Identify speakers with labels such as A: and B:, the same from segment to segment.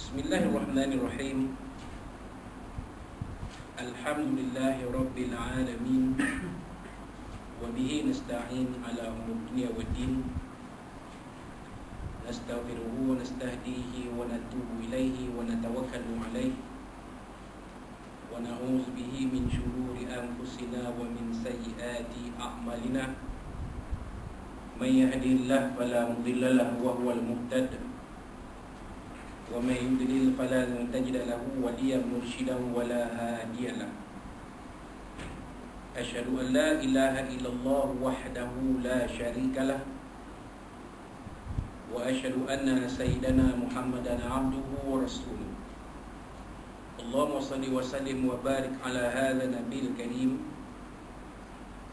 A: Bismillahirrahmanirrahim. Alhamdulillahi rabbil alamin. Wa bihi nasta'in ala umuri dunya waddin. Nastaghfiruhu wa nastahdihi wa natubu ilaihi wa natawakkalu alaihi. Wa na'udzu bihi min shururi anfusina wa min sayyiati a'malina. May yahdihillahu fala mudilla lahu wa huwal muhtadi. وَمَن يُضْلِلْ فَلَن تَجِدَ لَهُ وَلِيًّا مُرْشِدًا وَلَا هَادِيَ لَهُ أشهد أن لا إله إلا الله وحده لا شريك له وأشهد أن سيدنا محمدا عبده ورسوله اللهم صل وسلم وبارك على هذا النبي الكريم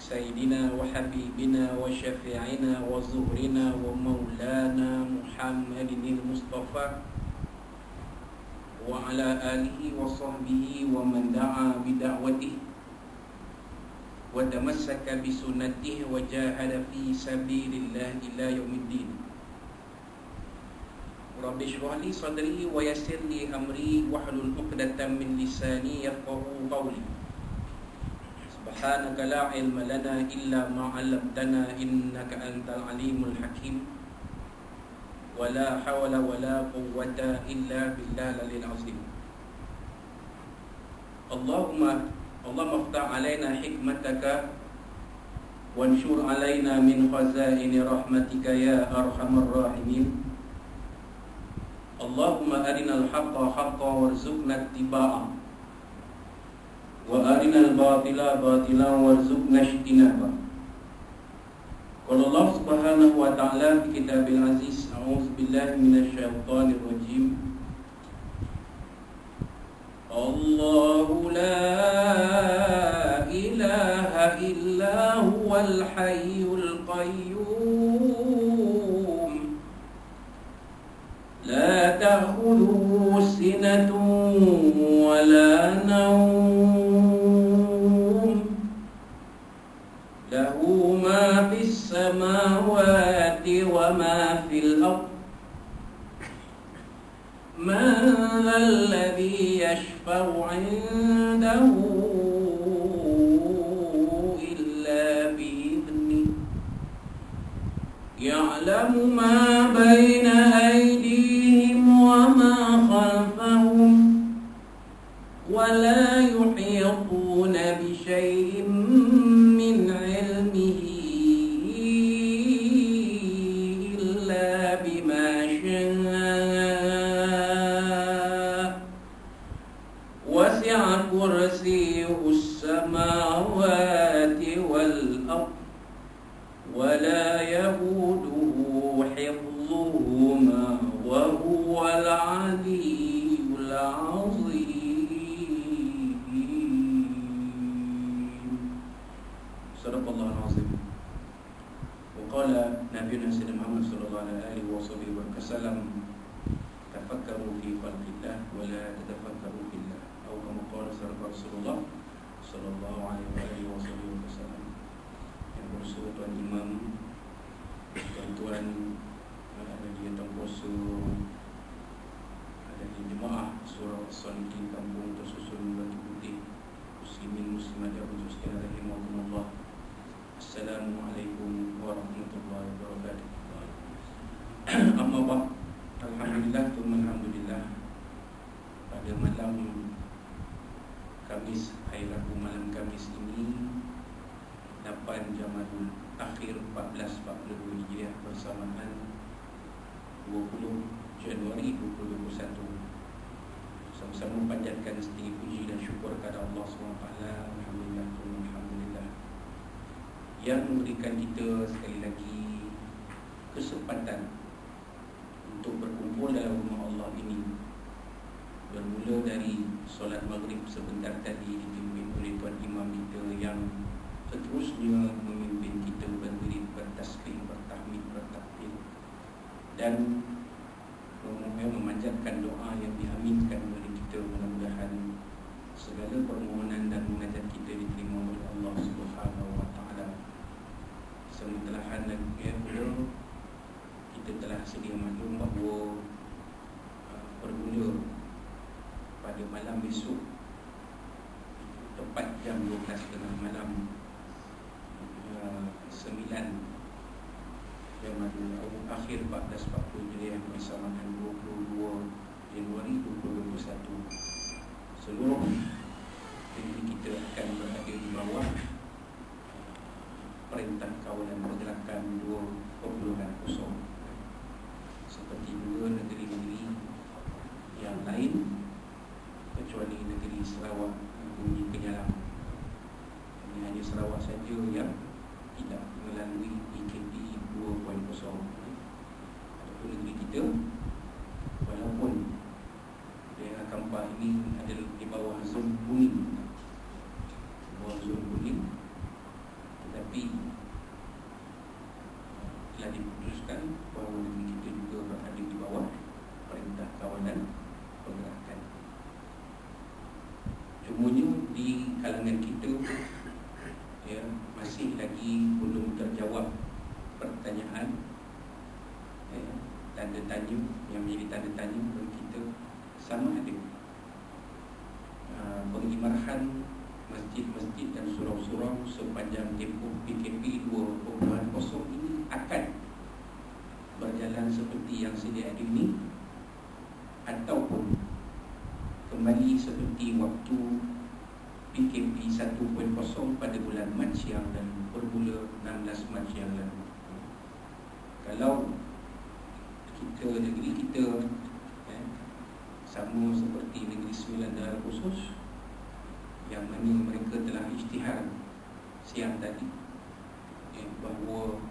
A: سيدنا وحبيبنا وشفيعنا وزهرنا ومولانا محمد المصطفى وعلى آله وصحبه ومن دعا بدعوته وتمسك بسنته وجاهد في سبيل الله إلى يوم الدين رب اشرح لي صدري ويسر لي أمري واحلل عقدة من لساني يفقهوا قولي سبحانك لا علم لنا إلا ما علمتنا إنك أنت العليم الحكيم ولا حول ولا قوة إلا بالله العلي العظيم اللهم افتح علينا حكمتك وانشر علينا من خزائن رحمتك يا أرحم الراحمين اللهم أرنا الحق حقا وارزقنا اتباعه وأرنا الباطل باطلا وارزقنا اجتنابه قال الله سبحانه وتعالى في كتاب العزيز أعوذ بالله من الشيطان الرجيم الله لا إله إلا هو الحي القيوم لا تأخذه سنة ولا نوم له ما في السماوات وما في الأرض من ذا الذي يشفع عنده إلا بإذنه يعلم ما بين أيديهم وما خلفهم ولا يحيطون بشيء من علمه إلا بما شاء وسع كرسيه السماوات والأرض ولا يئوده حفظهما وهو العلي العظيم صدق الله العظيم وقال نبينا سيدنا محمد صلى الله عليه وسلم تفكروا في خلق الله ولا تتفكروا في الله أو كما قال رسول الله صلى الله عليه وسلم. Yang bersuara tuan imam, tuan-tuan ada di Tengkoso, ada di jemaah surau As-Salihin kampung tersusun Batu Putih, muslimin muslimat yang khususnya rahimahumullah. Assalamualaikum warahmatullahi wabarakatuh. Amma ba'd. Alhamdulillah, alhamdulillah. Pada malam Kamis, hari Rabu malam Kamis ini 8 Jamadul Akhir 1442 Hijriah bersamaan 20 Januari 2021. Sama-sama panjatkan setinggi puji dan syukur kepada Allah SWT. Alhamdulillah, alhamdulillah, yang memberikan kita sekali lagi kesempatan untuk berkumpul dalam rumah Allah ini. Bermula dari solat maghrib sebentar tadi dipimpin oleh tuan imam kita yang seterusnya memimpin kita berdiri, bertasbih, bertahmid, bertakbir dan memanjatkan doa yang diaminkan oleh kita. Mudah-mudahan segala permohonan dan munajat kita diterima oleh Allah Subhanahu wa taala. Sementara kita telah sedia maklum bahawa bermula pada malam besok, tepat jam 12.30 malam 9 akhir 1440 Hijriah bersamaan 22 Januari 2021, seluruh negeri kita akan berada di bawah Perintah Kawalan Pergerakan 2.0 seperti dua negeri-negeri yang lain kecuali negeri Sarawak, Bunyi Penyalam. Ini hanya Sarawak saja yang tidak melalui PKP 2.0. Adapun negeri kita, walaupun daerah Kampar ini adalah di bawah zon kuning, tetapi telah diputuskan bahawa negeri kita juga berada di bawah Perintah Kawalan Pergerakan. Cumanya di kalangan kita, ya, masih lagi belum terjawab pertanyaan, ya, tanda tanya yang menjadi tanda tanya bagi kita, sama ada pengimarahan masjid-masjid dan surau-surau sepanjang tempoh PKP 2.0 ini akan berjalan seperti yang sedia ada ini, ataupun kembali seperti waktu PKP 1.0 pada bulan Mac yang lalu, bermula 16 Mac yang lalu. Kalau kita, negeri kita sama seperti negeri Sembilan Negara Khusus yang mana mereka telah isytihar siang tadi, bahawa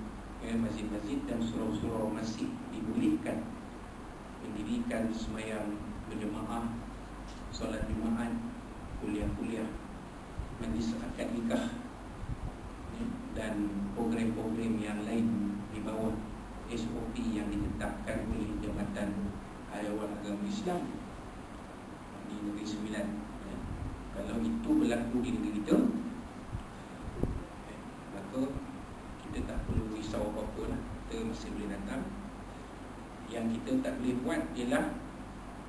A: masjid-masjid dan surau-surau masih dibolehkan mendirikan sembahyang berjemaah, solat Jumaat, kuliah-kuliah, majlis akad nikah, dan program-program yang lain di bawah SOP yang ditetapkan oleh Jabatan Ayawal Agama Islam di Negeri Sembilan. Kalau itu berlaku di negeri kita, maka kita tak perlu risau apa-apa lah, kita masih boleh datang. Yang kita tak boleh buat ialah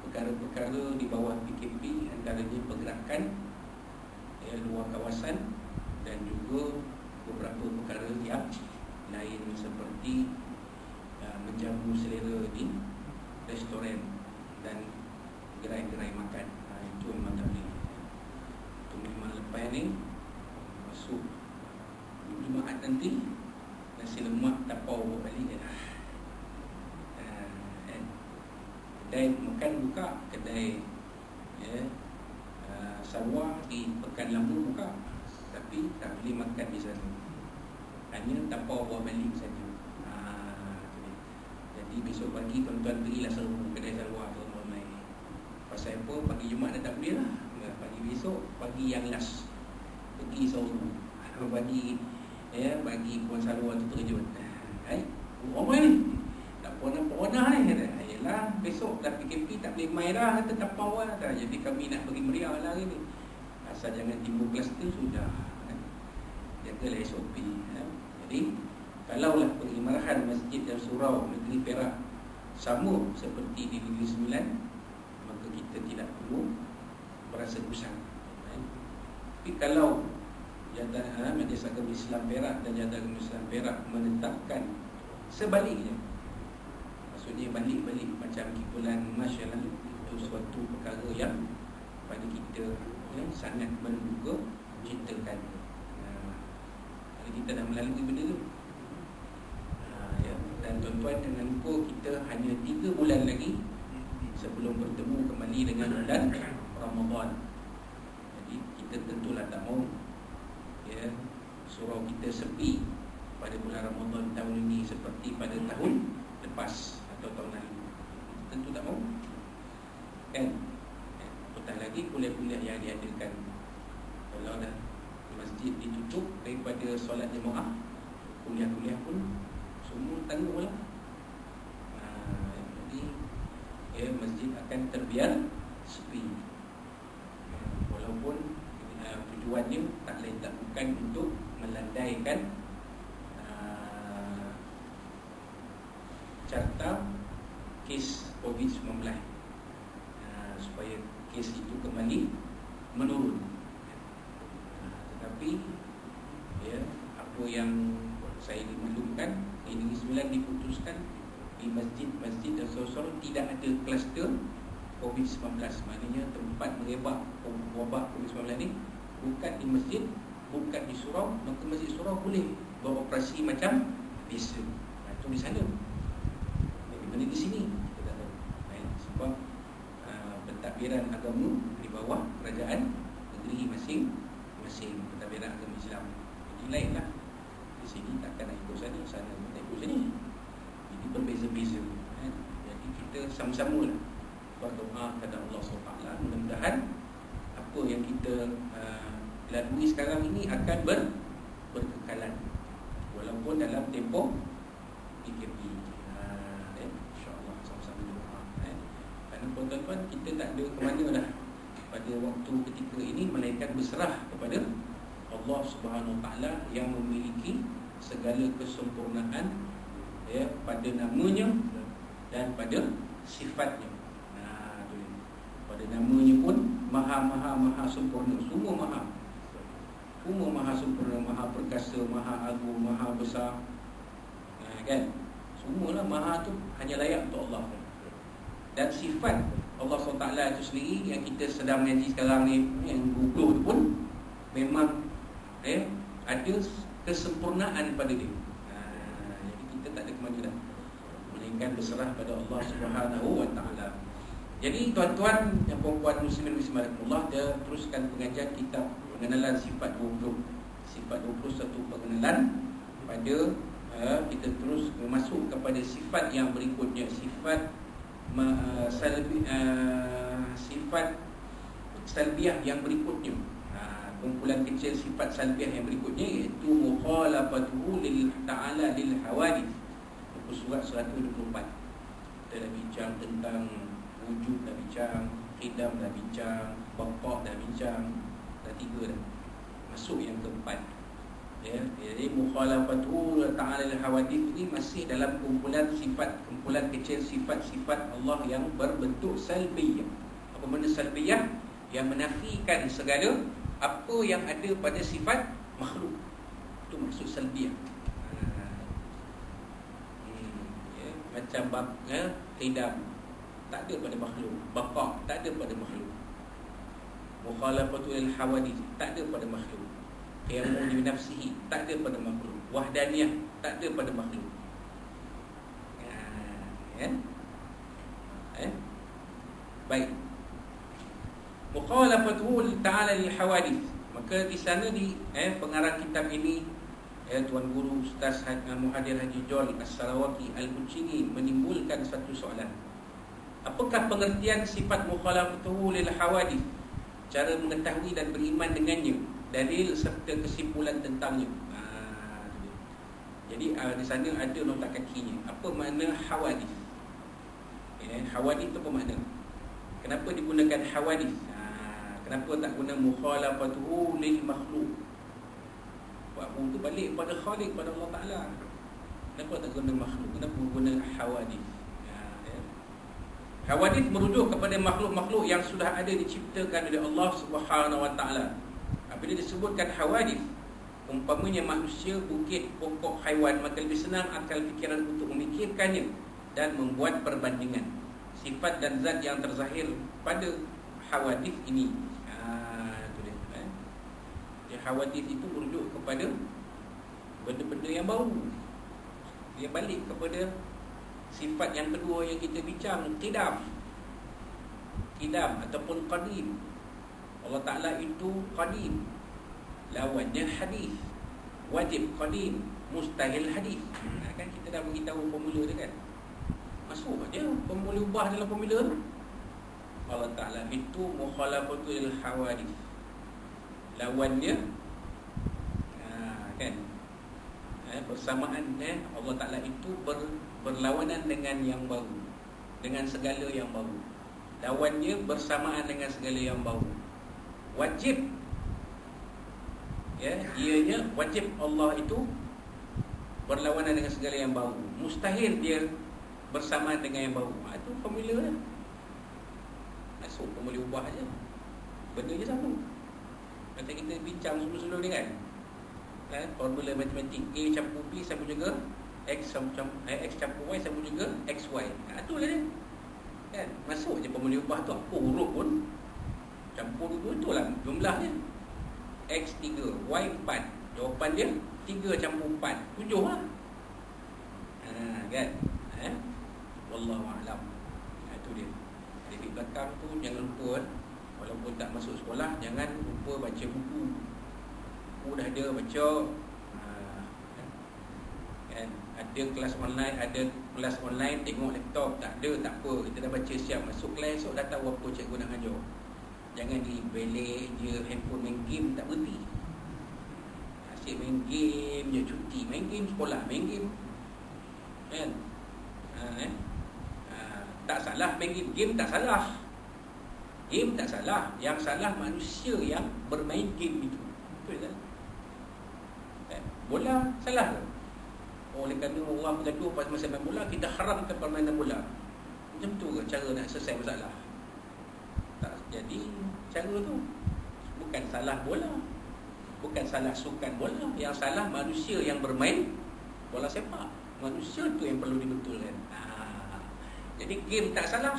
A: perkara-perkara di bawah PKP, antaranya pergerakan luar kawasan dan juga beberapa perkara yang lain seperti menjamu selera di restoran dan gerai-gerai makan. Itu memang tak boleh. Itu memang lepas ni masuk Jumaat nanti, nasi lemak tapau bawa balik je dah. Kedai makan buka, kedai Sarwah di Pekan Lama buka, tapi tak boleh makan di sana, hanya tapau bawa balik saja. Jadi besok pagi tuan-tuan pergilah serbu kedai Sarwah tu ramai. Pasal apa? Pagi Jumaat dah tak boleh lah. Pagi besok, pagi yang last, pergi serbu. Bagi Puan Sarwah tu terkejut. Hai, apa ni? Tak pernah ni kata. Yelah, besok dah PKP tak boleh main dah, kata tapau lah. Jadi kami nak bagi meriah lah hari ni. Asal jangan timbul kluster sudah. Jagalah SOP. Jadi kalaulah pengimarahan masjid dan surau negeri Perak sama seperti di Negeri Sembilan, maka kita tidak perlu berasa gusar. Tapi kalau Jabatan Majlis Agama Islam Perak dan Jabatan Agama Islam Perak menetapkan sebaliknya, maksudnya balik-balik macam kumpulan Mas yang lalu, itu suatu perkara yang pada kita sangat menduga ceritakan. Kalau kita dah melalui benda tu, dan tuan-tuan jangan lupa, kita hanya 3 bulan lagi sebelum bertemu kembali dengan bulan Ramadan. Jadi kita tentulah tak mahu surau kita sepi pada bulan Ramadan tahun ini seperti pada tahun lepas atau tahun lalu. Tentu tak mahu, kan? Apatah lagi kuliah-kuliah yang diadakan. Kalau dah masjid ditutup daripada solat jemaah, kuliah-kuliah pun semua tangguh lah. Jadi masjid akan terbiar sepi. Walaupun tujuannya tak lain tak bukan untuk melandaikan carta kes COVID-19, supaya kes itu kembali menurun. Tetapi ya, apa yang saya dimaklumkan, Negeri Sembilan diputuskan di masjid-masjid dan saudara tidak ada kluster COVID-19. Maknanya tempat merebak wabak COVID-19 ni bukan di masjid, bukan di surau. Maka masjid surau boleh beroperasi macam biasa. Itu di sana. Jadi mana di sini kita tak tahu. Sebab pentadbiran agama di bawah kerajaan negeri masing-masing, pentadbiran agama Islam. Jadi lainlah. Di sini takkan nak ikut sana, sana tak ikut sini. Jadi berbeza-beza. Jadi kita sama-sama lah berdoa kepada Allah SWT. Mudah-mudahan apa yang kita lalui sekarang ini akan berkekalan, walaupun dalam tempoh PKP. InsyaAllah sama-sama doa. Kerana tuan-tuan, kita tak ada ke mana dah pada waktu ketika ini melainkan berserah kepada Allah Subhanahu Wa Taala yang memiliki segala kesempurnaan, ya, pada namanya dan pada sifatnya. Pada namanya pun maha sempurna. Semua maha sempurna, maha perkasa, maha agung, maha besar. Kan? Semualah maha tu hanya layak untuk Allah. Dan sifat Allah SWT itu sendiri yang kita sedang mengaji sekarang ni, yang 20 tu pun memang ada kesempurnaan pada dia. Jadi kita tak ada ke mana dah, melainkan berserah pada Allah Subhanahu Wa Taala. Jadi tuan-tuan dan puan-puan muslimin muslimat, dia teruskan pengajian kitab pengenalan sifat 20. Sifat 20 satu pengenalan pada kita terus masuk kepada sifat yang berikutnya, sifat sifat salbiah yang berikutnya. Kumpulan kecil sifat salbiah yang berikutnya iaitu mukhalafatuhu lil ta'ala lil hawadith. Buku surat 124. Kita dah bincang tentang wujud, dah bincang qidam, dah bincang baqa', dah bincang, dah 3 dah. Masuk yang keempat. Ya, jadi mukhalafatuhu lil ta'ala lil hawadith ini masih dalam kumpulan sifat, kumpulan kecil sifat-sifat Allah yang berbentuk salbiyah. Apa makna salbiyah? Yang menafikan segala apa yang ada pada sifat makhluk. Itu maksud salbiyah. Macam qidam tak ada pada makhluk, baqa' tak ada pada makhluk, mukhalafatul hawadith tak ada pada makhluk, qiyamu bi nafsihi tak ada pada makhluk, wahdaniyah tak ada pada makhluk. Baik. Mukhalafatuhu ta'ala lil hawadith. Maka di sana di pengarang kitab ini, Tuan Guru Ustaz Muhadir Haji Jol As-Sarawaki Al-Bucini menimbulkan satu soalan. Apakah pengertian sifat mukhalafatuhu lil hawadith? Cara mengetahui dan beriman dengannya, dalil serta kesimpulan tentangnya. Jadi di sana ada nota kakinya. Apa makna hawadith? Hawadith itu apa makna? Kenapa digunakan hawadith? Kenapa tak guna mukhalafatuhu lil makhluk? Buat itu balik pada khaliq, pada Allah Ta'ala. Kenapa tak guna makhluk? Kenapa guna hawadith? Hawadith merujuk kepada makhluk-makhluk yang sudah ada diciptakan oleh Allah Subhanahu Wa Ta'ala. Bila disebutkan hawadith, umpamanya manusia, bukit, pokok, haiwan, maka lebih senang akal fikiran untuk memikirkannya dan membuat perbandingan sifat dan zat yang terzahir pada hawadith ini. Hawadith itu merujuk kepada benda-benda yang baru. Dia balik kepada sifat yang kedua yang kita bincang, qidam. Qidam ataupun qadim. Allah Ta'ala itu qadim, lawannya hadis. Wajib qadim, mustahil hadis. Kan kita dah beritahu formula dia kan. Masuk aja formula, ubah dalam formula tu. Allah Ta'ala itu mukhalafatul hawadith, lawannya kan, bersamaan Allah Ta'ala itu berlawanan dengan yang baru, dengan segala yang baru. Lawannya bersamaan dengan segala yang baru. Wajib, ianya wajib Allah itu berlawanan dengan segala yang baru. Mustahil dia bersamaan dengan yang baru. Itu formula lah. masuk pun boleh ubah je. Benda je sama. Macam kita bincang sebelum-sebelum ni kan, formula matematik A campur B sama juga X campur Y sama juga XY. Tu je dia. Kan? Masuk je formula ubah tu. Apa huruf pun campur dua tu lah jumlah dia. X 3, Y 4. Jawapan dia 3 campur 4, 7 lah. Kan? Wallahu a'lam. Itu dia. Jadi belakang tu jangan lupa, walaupun tak masuk sekolah, jangan lupa baca buku. Buku dah ada, baca. Kan? Ada kelas online, tengok laptop. Tak ada, tak apa. Kita dah baca siap. Masuk kelas esok dah tahu apa cikgu nak ajar. Jangan dibelek je handphone main game tak berhenti. Asyik main game je, cuti main game, sekolah main game. Kan? Tak salah main game. Game tak salah. Game tak salah. Yang salah manusia yang bermain game itu. Betul tak? Bola salah ke? Oleh kerana orang bergaduh pas masa main bola, kita haramkan permainan bola. Macam tu ke cara nak selesai masalah? Tak jadi cara tu. Bukan salah bola, bukan salah sukan bola. Yang salah manusia yang bermain bola sepak. Manusia tu yang perlu dibetulkan. Jadi game tak salah.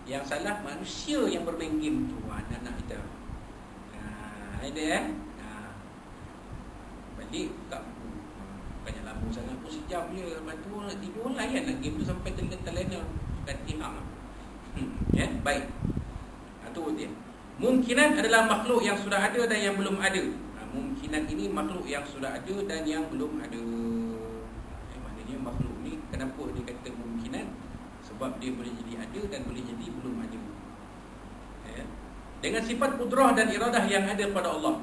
A: Yang salah manusia yang bermain game tu, anak-anak kita. Ada balik buka buku. Banyak lama sangat pun sejam je. Lepas tu nak tidur layan lah game tu sampai terlena. Katiham. Baik. Itu dia. Mungkinan adalah makhluk yang sudah ada dan yang belum ada. Mungkinan ini makhluk yang sudah ada dan yang belum ada. Maknanya makhluk ni kenapa dia kata mungkinan? Sebab dia boleh jadi ada dan boleh jadi belum ada. Dengan sifat kudrah dan iradah yang ada pada Allah,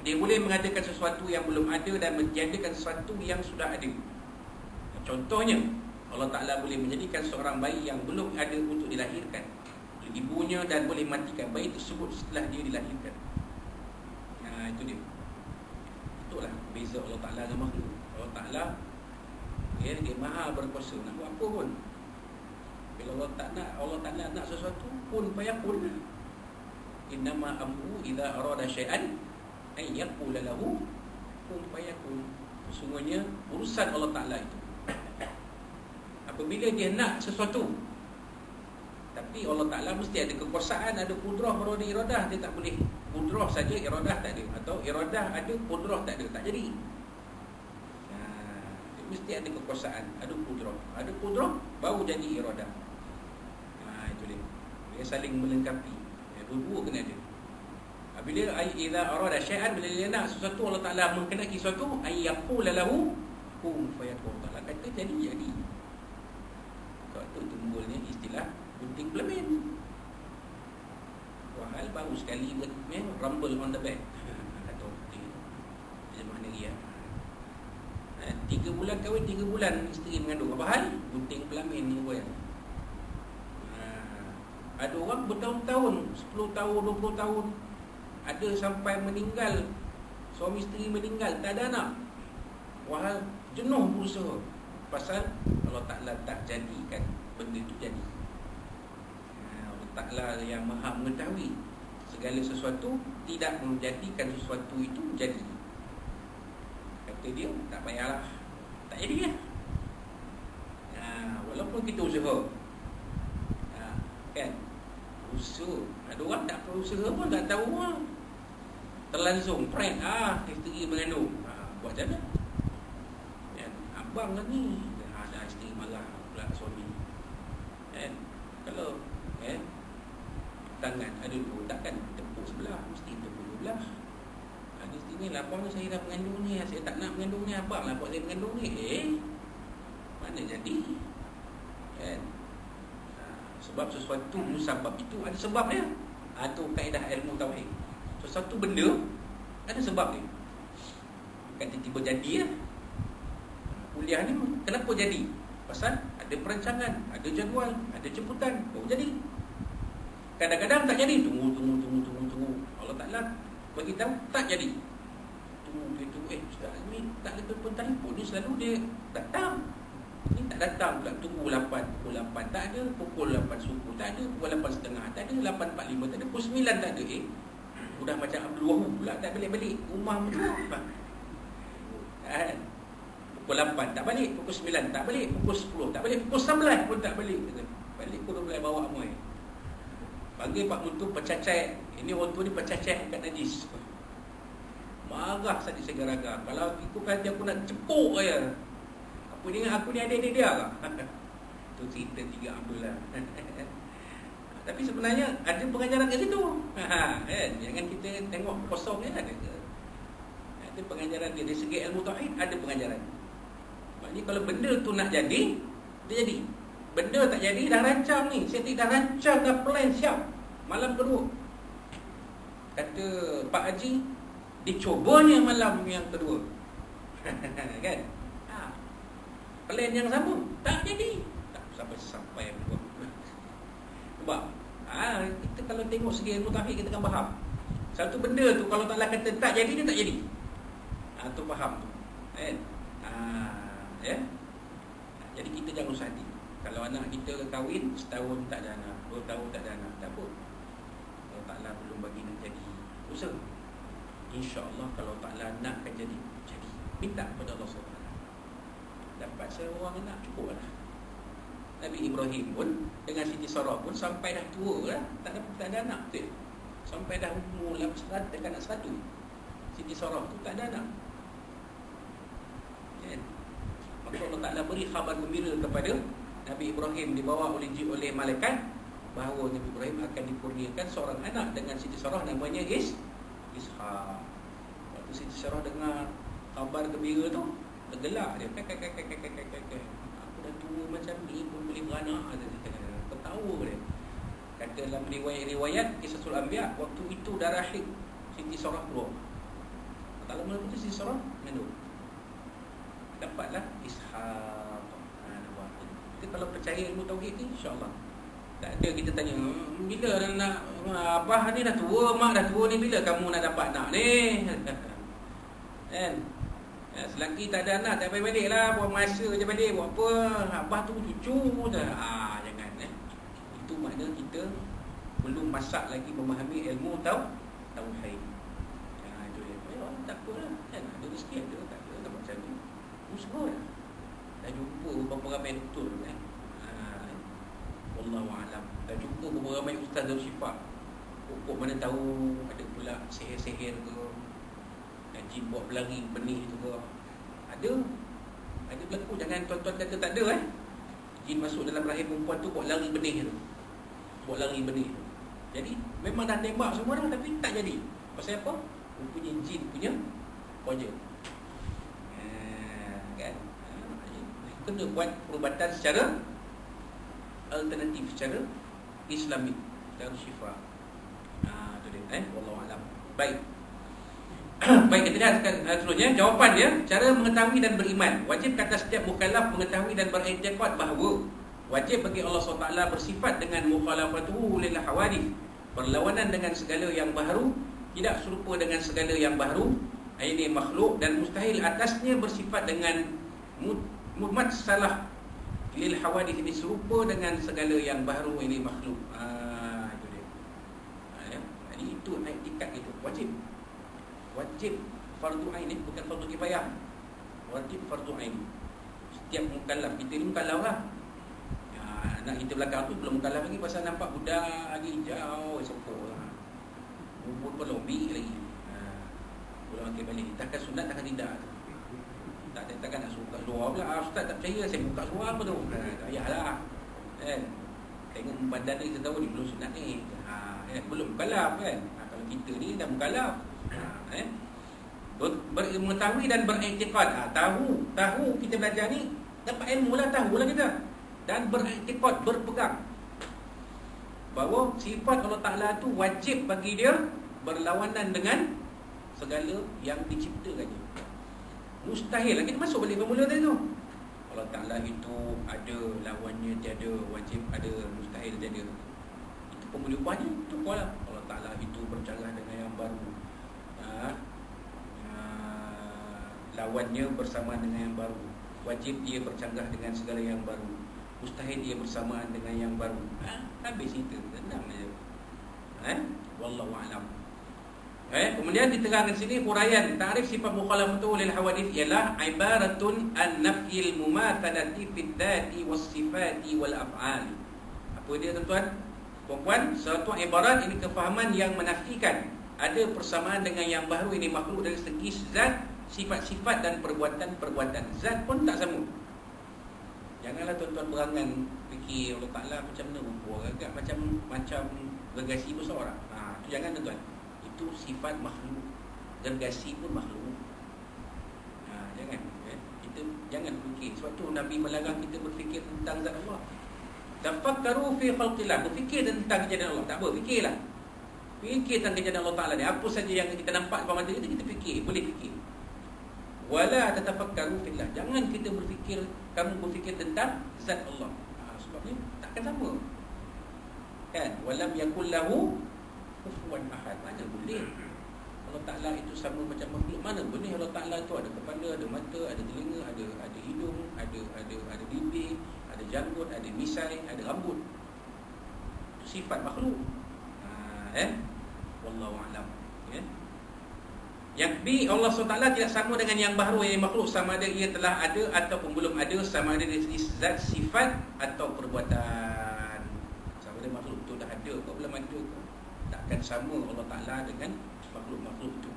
A: dia boleh mengadakan sesuatu yang belum ada dan menjadikan sesuatu yang sudah ada. Contohnya, Allah Ta'ala boleh menjadikan seorang bayi yang belum ada untuk dilahirkan oleh ibunya dan boleh matikan bayi tersebut setelah dia dilahirkan. Itu dia. Itulah beza Allah Ta'ala dengan makhluk. Allah Ta'ala dia maha berkuasa. Nak buat apa pun, bila Allah Ta'ala nak sesuatu pun fayakun. Innama amru idza arada syai'an ay yaqul lahu kun fayakun. Sesungguhnya urusan Allah Ta'ala itu, apabila dia nak sesuatu, tapi Allah Ta'ala mesti ada kekuasaan, ada kudrah, baru ada iradah. Dia tak boleh kudrah saja, iradah tak ada. Atau iradah ada, kudrah tak ada, tak jadi. Dia mesti ada kekuasaan, ada kudrah. Ada kudrah, baru jadi iradah. Itu dia. Dia saling melengkapi. Dua-dua kena ada. Bila idza arada syai'an, bila dia nak sesuatu, Allah Ta'ala menghendaki sesuatu, ay yaqul lahu kun fayakun. Allah kata jadi. Sebab tu timbulnya istilah gunting pelemin. Wahal baru sekali rumble on the back. Kata dia mana dia? 3 bulan kahwin, 3 bulan isteri mengandung. Apa hal? Gunting pelemin ni buat. Ada orang bertahun-tahun, 10 tahun, 20 tahun, ada sampai meninggal, suami isteri meninggal, tak ada anak. Wahal jenuh berusaha. Pasal Allah Ta'ala tak jadikan benda itu jadi. Allah Ta'ala yang maha mengetahui segala sesuatu, tidak menjadikan sesuatu itu jadi. Kata dia, tak payahlah, tak jadi lah. Walaupun kita usaha, kan, usaha. Ada orang tak perlu usaha pun tak tahu lah. Terlangsung prank, isteri mengandung. Buat macam mana? Abang kan ni, ada isteri marah pula suami. Kalau tangan ada dua, takkan tepuk sebelah, mesti tepuk dua belah. Isteri ni, abang ni saya dah mengandung ni, saya tak nak mengandung ni, abang lah buat saya mengandung ni. Mana jadi? Sebab sesuatu musabab itu ada sebab dia. Itu kaedah ilmu tauhid. Sesuatu benda ada sebab dia. Bukan tiba-tiba jadi ya. Kuliah ni kenapa jadi? Pasal ada perancangan, ada jadual, ada jemputan, baru jadi. Kadang-kadang tak jadi, tunggu. Allah Ta'ala bagi tahu tak jadi. Tunggu, Ustaz ni tak ada telefon ni selalu dia datang. Ni Tak datang pula, tunggu 8, pukul 8 tak ada, pukul 8 suku tak ada, pukul 8.30 tak ada, 8.45 tak ada, pukul 9 tak ada. Udah macam Abdul Wahab pula, tak balik-balik rumah macam apa? Pukul 8 tak balik, pukul 9 tak balik, pukul 10 tak balik, pukul 11 pun tak balik. Balik pukul 12 bawa muai. Panggil Pak Mutu pecacai. Ini orang tua ni pecacai kat najis. Marah saja segera-gara. Kalau ikut kata aku nak cepuk je. Apa dia dengan aku ni adik-adik dia ke? Itu cerita 3 Abdullah. Tapi sebenarnya ada pengajaran kat situ. Kan? Jangan kita tengok kosong je ada ke. Ada pengajaran dia. Dari segi ilmu tauhid ada pengajaran. Maknanya kalau benda tu nak jadi, dia jadi. Benda tak jadi dah rancang ni. Saya dah rancang, dah plan siap. Malam kedua kata Pak Haji, dicubanya malam yang kedua. Kan? Plan yang sama tak jadi. Tak sampai sebab kita kalau tengok segi ilmu tauhid kita kan faham. Satu benda tu kalau Taala kata tak jadi, dia tak jadi. Tu faham tu. Kan? Ya. Jadi kita jangan usah hati. Kalau anak kita kahwin setahun tak ada anak, 2 tahun tak ada anak, tak apa. Kalau Taala belum bagi nak jadi, usaha. InsyaAllah kalau Taala nakkan jadi. Minta kepada Allah SWT. Dapat seorang anak cukup lah. Nabi Ibrahim pun dengan Siti Sarah pun sampai dah tua lah, tak ada anak tu. Sampai dah umur 100, dekat nak 100. Siti Sarah tu tak ada anak. Kan? Maka Allah Ta'ala beri khabar gembira kepada Nabi Ibrahim, dibawa oleh malaikat bahawa Nabi Ibrahim akan dikurniakan seorang anak dengan Siti Sarah, namanya Ishak. Waktu Siti Sarah dengar khabar gembira tu, tergelak dia. Aku dah tua macam ni pun boleh beranak. Ketawa dia. Kata dalam riwayat Qisasul Anbiya, waktu itu darah haid Siti Sarah keluar. Tak lama lepas Siti Sarah mengandung. Dapatlah Ishak. Kita kalau percaya ilmu tauhid ni, insya-Allah tak ada kita tanya bila nak abah ni dah tua, mak dah tua ni, bila kamu nak dapat anak ni. Kan? Selagi tak ada anak, tak balik lah, buat masa je balik, buat apa, abah tu cucu dah. Jangan. Itu makna kita belum masak lagi memahami ilmu tauhid. Itu dia. Tak apalah, kan? Ada rezeki ada, tak ada, tak macam ni. Usaha lah. Dah jumpa beberapa ramai doktor kan. Wallahu a'lam. Dah jumpa beberapa ramai ustaz Darul Syifa. Pokok mana tahu ada pula sihir-sihir ke, jin buat berlari benih tu ke. Ada berlaku. Jangan tuan-tuan kata tak ada jin masuk dalam rahim perempuan tu buat lari benih tu. Buat lari benih tu. Jadi memang dah tembak semua dah, tapi tak jadi. Pasal apa? Punya jin punya projek. Kan? Kena buat perubatan secara alternatif, secara Islamik, Darul Syifa. Tu dia. Wallahu a'lam. Baik. Baik, kita lihat seterusnya. Jawapan dia, cara mengetahui dan beriman. Wajib kata setiap mukallaf mengetahui dan beriktikad bahawa wajib bagi Allah SWT bersifat dengan mukhalafatuhu lil hawadith, berlawanan dengan segala yang baharu, tidak serupa dengan segala yang baharu. Ini makhluk, dan mustahil atasnya bersifat dengan mumatsalah lil hawadith, ini serupa dengan segala yang baharu, ini makhluk. Itu dia. Jadi itu iktikad itu wajib fardu ain, bukan fardu kifayah. Wajib fardu ain. Setiap mukallaf, kita ni mukallaf lah. Anak kita belakang tu belum mukallaf lagi, pasal nampak budak lagi jauh, sokong lah. Umur pun lobby lagi. Pulang makin balik, takkan sunat, takkan tidak. Takkan nak suka luar pula. Ustaz tak percaya, saya buka suara apa tu. Tak payahlah. Tengok badan ni, kita tahu ni belum sunat ni. Belum mukallaf kan. Kalau kita ni dah mukallaf. Mengetahui dan beriktikad. Tahu kita belajar ni, dapat ilmu lah, tahulah kita. Dan beriktikad, berpegang bahawa sifat Allah Ta'ala tu wajib bagi dia berlawanan dengan segala yang diciptakannya. Mustahil lah kita masuk balik bermula tadi tu. Allah Ta'ala itu ada, lawannya tiada, wajib ada, mustahil tiada. Itu pemulihnya itu kuala. Allah Ta'ala itu berjalan dengan yang baru, lawannya bersama dengan yang baru. Wajib dia bercanggah dengan segala yang baru. Mustahil dia bersamaan dengan yang baru. Habis cerita, tenang aja. Wallahu a'lam. Kemudian diterangkan sini huraian ta'rif sifat mukhalafatu lil hawadits ialah ibaratun an nafyil mumathalati fid dzati was sifati wal af'al. Apa dia tuan-tuan? Puan-puan, suatu ibarat ini kefahaman yang menafikan ada persamaan dengan yang baru ini makhluk dari segi zat, sifat-sifat dan perbuatan-perbuatan. Zat pun tak sama. Janganlah tuan-tuan berangan fikir Allah Taala macam mana rupa agak macam gergasi besar. Tu jangan tuan-tuan. Itu sifat makhluk. Gergasi pun makhluk. Jangan. Kita jangan fikir. Sebab tu Nabi melarang kita berfikir tentang zat Allah. Tafakkaru fi khalqillah. Berfikir tentang kejadian Allah. Tak apa, fikirlah. Fikir tentang kejadian Allah Taala ni. Apa saja yang kita nampak depan mata kita fikir, boleh fikir. Wala tatafakkaru fillah. Jangan kita kamu berfikir tentang zat Allah. Sebab ni takkan sama. Kan? Walam yakul lahu kufuwan ahad. Mana boleh Allah Taala itu sama macam makhluk? Mana boleh Allah Taala itu ada kepala, ada mata, ada telinga, ada hidung, ada bibir, ada janggut, ada misai, ada rambut. Itu sifat makhluk. Wallahu a'lam. Yang B, Allah SWT tidak sama dengan yang baru yang makhluk, sama ada ia telah ada ataupun belum ada, sama ada dari segi zat, sifat atau perbuatan. Sama ada makhluk itu dah ada atau belum ada, takkan sama Allah Ta'ala dengan makhluk-makhluk itu.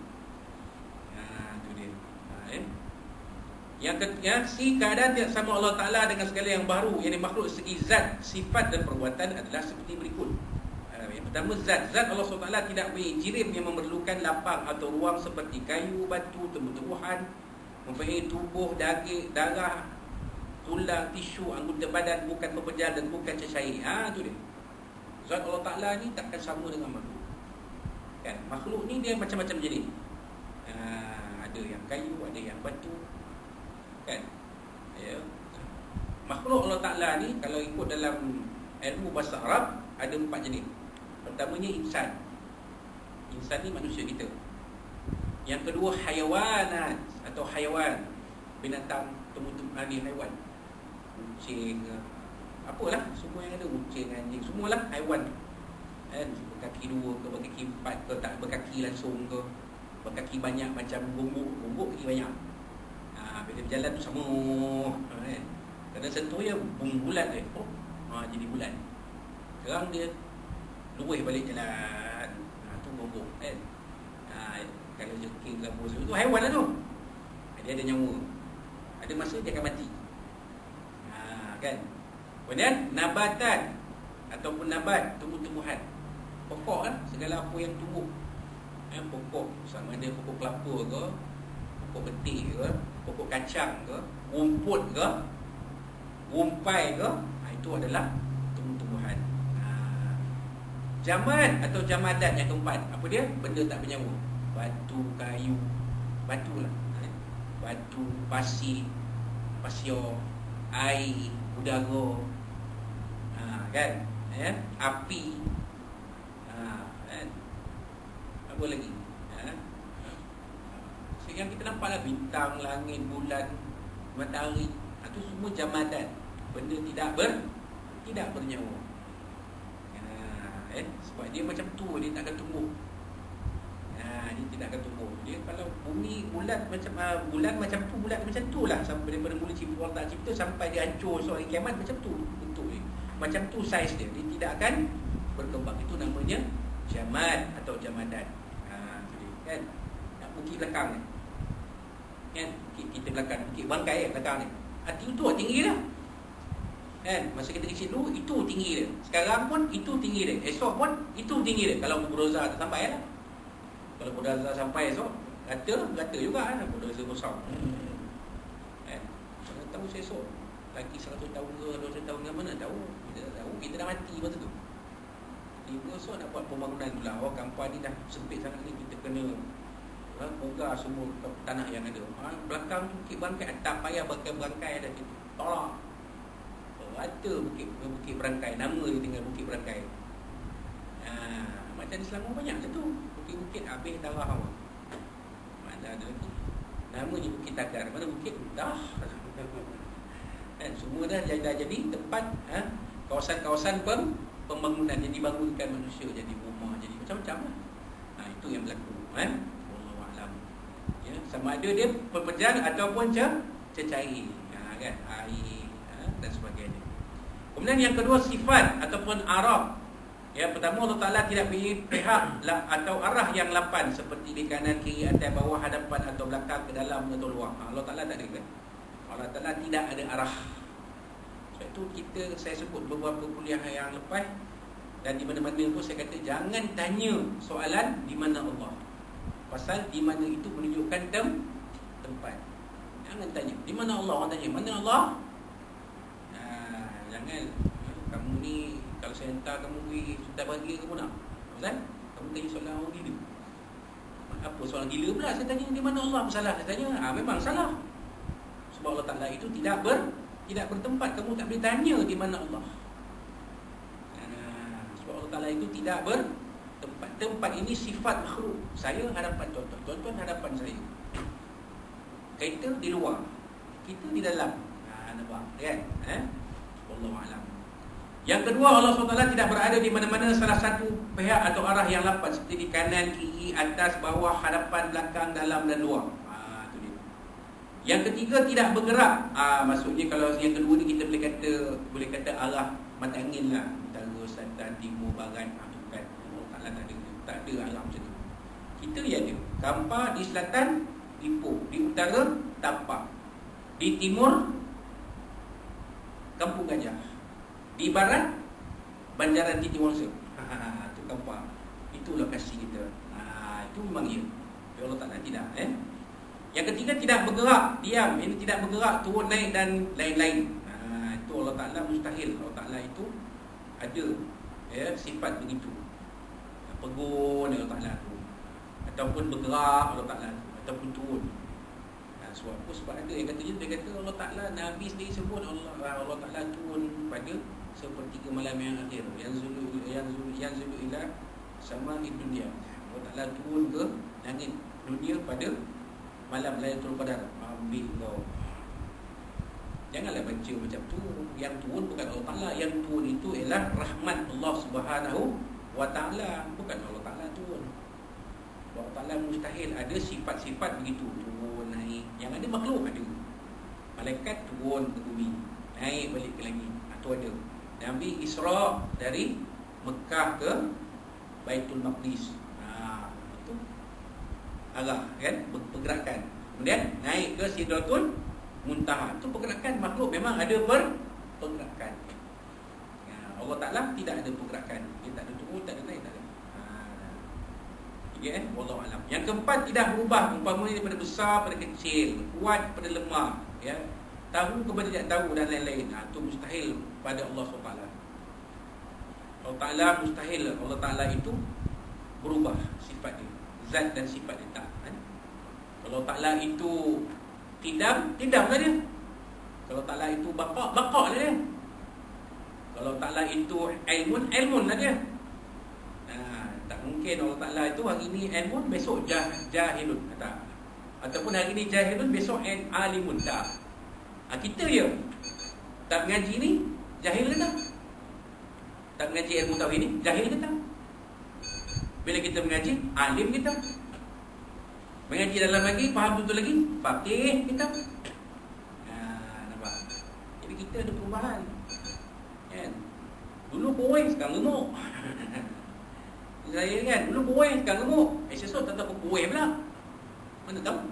A: Itu dia. Yang ketiga, si keadaan tidak sama Allah Ta'ala dengan segala yang baru, yang makhluk segi zat, sifat dan perbuatan adalah seperti berikut. Yang pertama, zat Allah SWT tidak mengirim yang memerlukan lapang atau ruang seperti kayu, batu, tumbuh-tumbuhan, mempunyai tubuh, daging, darah, tulang, tisu, anggota badan, bukan pepejal dan bukan cecair. Itu dia. Zat Allah Ta'ala ni takkan sama dengan makhluk. Kan? Makhluk ni dia macam-macam jenis. Ada yang kayu, ada yang batu. Kan? Makhluk Allah Ta'ala ni kalau ikut dalam ilmu bahasa Arab ada 4 jenis. Pertamanya insan. Insan ni manusia kita. Yang kedua hayawanat atau hayawan, binatang, tumbuh-tumbuhan ni haiwan. Kucing, apalah semua yang ada, kucing, anjing, semualah haiwan. Berkaki 2 ke, berkaki 4 ke, tak berkaki langsung ke, berkaki banyak macam gombok kaki banyak. Bila berjalan tu sama. Kadang sentuh dia bulat dia. Jadi bulat. Sekarang dia luweh balik jalan. Tu gombok kan. Kalau jengking ke apa tu haiwan lah tu. Dia ada nyawa. Ada masa dia akan mati. Kan. Kemudian nabatan ataupun nabat, tumbuh-tumbuhan. Pokok lah, segala apa yang tumbuh. Pokok, sama ada pokok kelapa ke, pokok betik ke, pokok kacang ke, rumput ke, rumpai ke, itu adalah tumbuh-tumbuhan. Jamad atau jamadat yang keempat, apa dia? Benda tak bernyawa. Batu, kayu, batu lah. Batu, pasir, air, udara, kan? Api, kan? Apa lagi? Yang kita nampak lah, bintang, langit, bulan, matahari, itu semua jamadat. Benda tidak bernyawa. Sebab dia macam tu, dia tak akan tumbuh. Dia tidak akan tumbuh. Dia kalau bumi, bulan macam tu lah, sampai daripada mula cipta Allah cipta sampai dia hancur hari kiamat, macam tu bentuk dia. Macam tu saiz dia. Dia tidak akan berkembang. Itu namanya jamad atau jamadat. Kan? Bukit belakang ni. Kan? Bukit kita belakang, bukit bangkai belakang ni. Hati tu tinggi dah. Kan? Masa kita kecil dulu, itu tinggi dia. Sekarang pun, itu tinggi dia. Esok pun, itu tinggi dia. Kalau bulldozer tak sampai lah. Kalau bulldozer sampai esok, rata juga lah. Bulldozer besar. Kan? Mana tahu esok. Lagi 100 tahun ke, 200 tahun ke mana, tahu. Kita tak tahu, kita dah mati masa tu. Tiba esok nak buat pembangunan tu lah. Kampung ni dah sempit sangat ni, kita kena buka semua tanah yang ada. Belakang tu bukit bangkai, tak payah bangkai dah kita tolak. Ada bukit berangkai, nama dia tinggal bukit berangkai. Macam di Selangor banyak macam tu. Bukit-bukit habis darah awak. Mana ada lagi. Nama ni Bukit Tagar. Mana bukit? Dah Semua dah jadi tempat kawasan-kawasan pembangunan yang dibangunkan manusia, jadi rumah, jadi macam-macam lah. Itu yang berlaku. Wallahu a'lam. Ya, sama ada dia pepejal ataupun cecair, kan, air, dan sebagainya. Kemudian yang kedua, sifat ataupun arah. Ya, pertama Allah Ta'ala tidak pilih pihak atau arah yang lapan, seperti di kanan, kiri, atas, bawah, hadapan atau belakang, ke dalam atau luar. Allah Ta'ala tak ada. Allah Ta'ala tidak ada arah. Sebab itu saya sebut beberapa kuliah yang lepas, dan di mana-mana pun saya kata jangan tanya soalan di mana Allah. Pasal di mana itu menunjukkan tempat. Jangan tanya di mana Allah. Orang tanya mana Allah. Jangan. Kamu ni, kalau saya hantar kamu pergi Sultan Bahagia, kamu nak? Ustaz, kamu tanya soalan orang gila. Apa soalan gila pula? Saya tanya di mana Allah. Salah saya tanya. Memang salah. Sebab Allah Ta'ala itu tidak bertempat. Kamu tak boleh tanya di mana Allah. Sebab Allah Ta'ala itu tidak bertempat. Tempat ini sifat makhluk. Saya hadapan tuan-tuan, tuan-tuan hadapan saya. Kita di luar, kita di dalam. Nampak kan? Wallahualam. Yang kedua, Allah SWT tidak berada di mana-mana salah satu pihak atau arah yang lapan, seperti di kanan, kiri, atas, bawah, hadapan, belakang, dalam dan luar. Itu dia. Yang ketiga, tidak bergerak. Maksudnya kalau yang kedua ni kita boleh kata arah mata angin lah, utara, selatan, timur, barat. Bukan. Allah Ta'ala tak ada arah macam tu. Kita yang ada. Kampar di selatan, Ipoh. Di utara, Tapak. Di timur, Kampung Gajah. Di barat, Banjaran Titi Wangsa. Itu Kampar. Itu lokasi kita. Itu memang ya. Allah Ta'ala tidak. Yang ketiga, tidak bergerak, diam. Ini tidak bergerak, turun, naik dan lain-lain. Itu Allah Ta'ala mustahil. Allah Ta'ala itu ada sifat begitu. Pegun Allah Ta'ala itu, ataupun bergerak Allah Ta'ala itu, ataupun turun. Sebab apa? Sebab ada yang kata Allah Ta'ala, Nabi sendiri sebut Allah Ta'ala turun pada sepertiga malam yang akhir. Yang zulu ila sama dunia. Allah Ta'ala turun ke langit dunia pada malam Lailatul Qadar. Ambil kau. Janganlah baca macam tu. Yang turun bukan Allah Ta'ala. Yang turun itu ialah rahmat Allah Subhanahu wa Ta'ala. Bukan Allah Ta'ala turun. Allah Ta'ala mustahil ada sifat-sifat begitu, turun, naik. Yang ada makhluk ada. Malaikat turun ke bumi, naik balik ke langit. Itu ada. Nabi Isra dari Mekah ke Baitul Maqdis. Itu arah kan, pergerakan. Kemudian naik ke Sidratul Muntaha. Itu pergerakan makhluk, memang ada pergerakan. Allah Ta'ala tidak ada pergerakan. Dia tak ada turun, tak ada naik, tak ada. Wallahu a'lam. Yang keempat, tidak berubah umpamanya daripada besar pada kecil, kuat pada lemah, tahu kepada tidak tahu dan lain-lain. Itu mustahil pada Allah SWT. Allah Ta'ala mustahil Allah Ta'ala itu berubah sifat dia, zat dan sifat dia tak. Kalau Allah Ta'ala itu tidamlah dia. Kalau Allah Ta'ala itu bapa lah dia. Kalau Allah Ta'ala itu ilmun lah dia. Tak mungkin Allah Ta'ala itu hari ini ilmun, besok jahilun. Tak. Ataupun hari ini jahilun, besok alimun. Tak. Kita ya tak mengaji ni, jahil ke tak? Tak mengaji ilmu tauhid ni, jahil ke tak? Bila kita mengaji, alim kita. Mengaji dalam lagi, faham betul lagi, faqih kita. Nampak? Jadi kita ada perubahan. Kan? Dulu boy, sekarang gemuk. Saya kan, dulu boy, sekarang gemuk. Esok tak tahu boy pula. Mana tahu?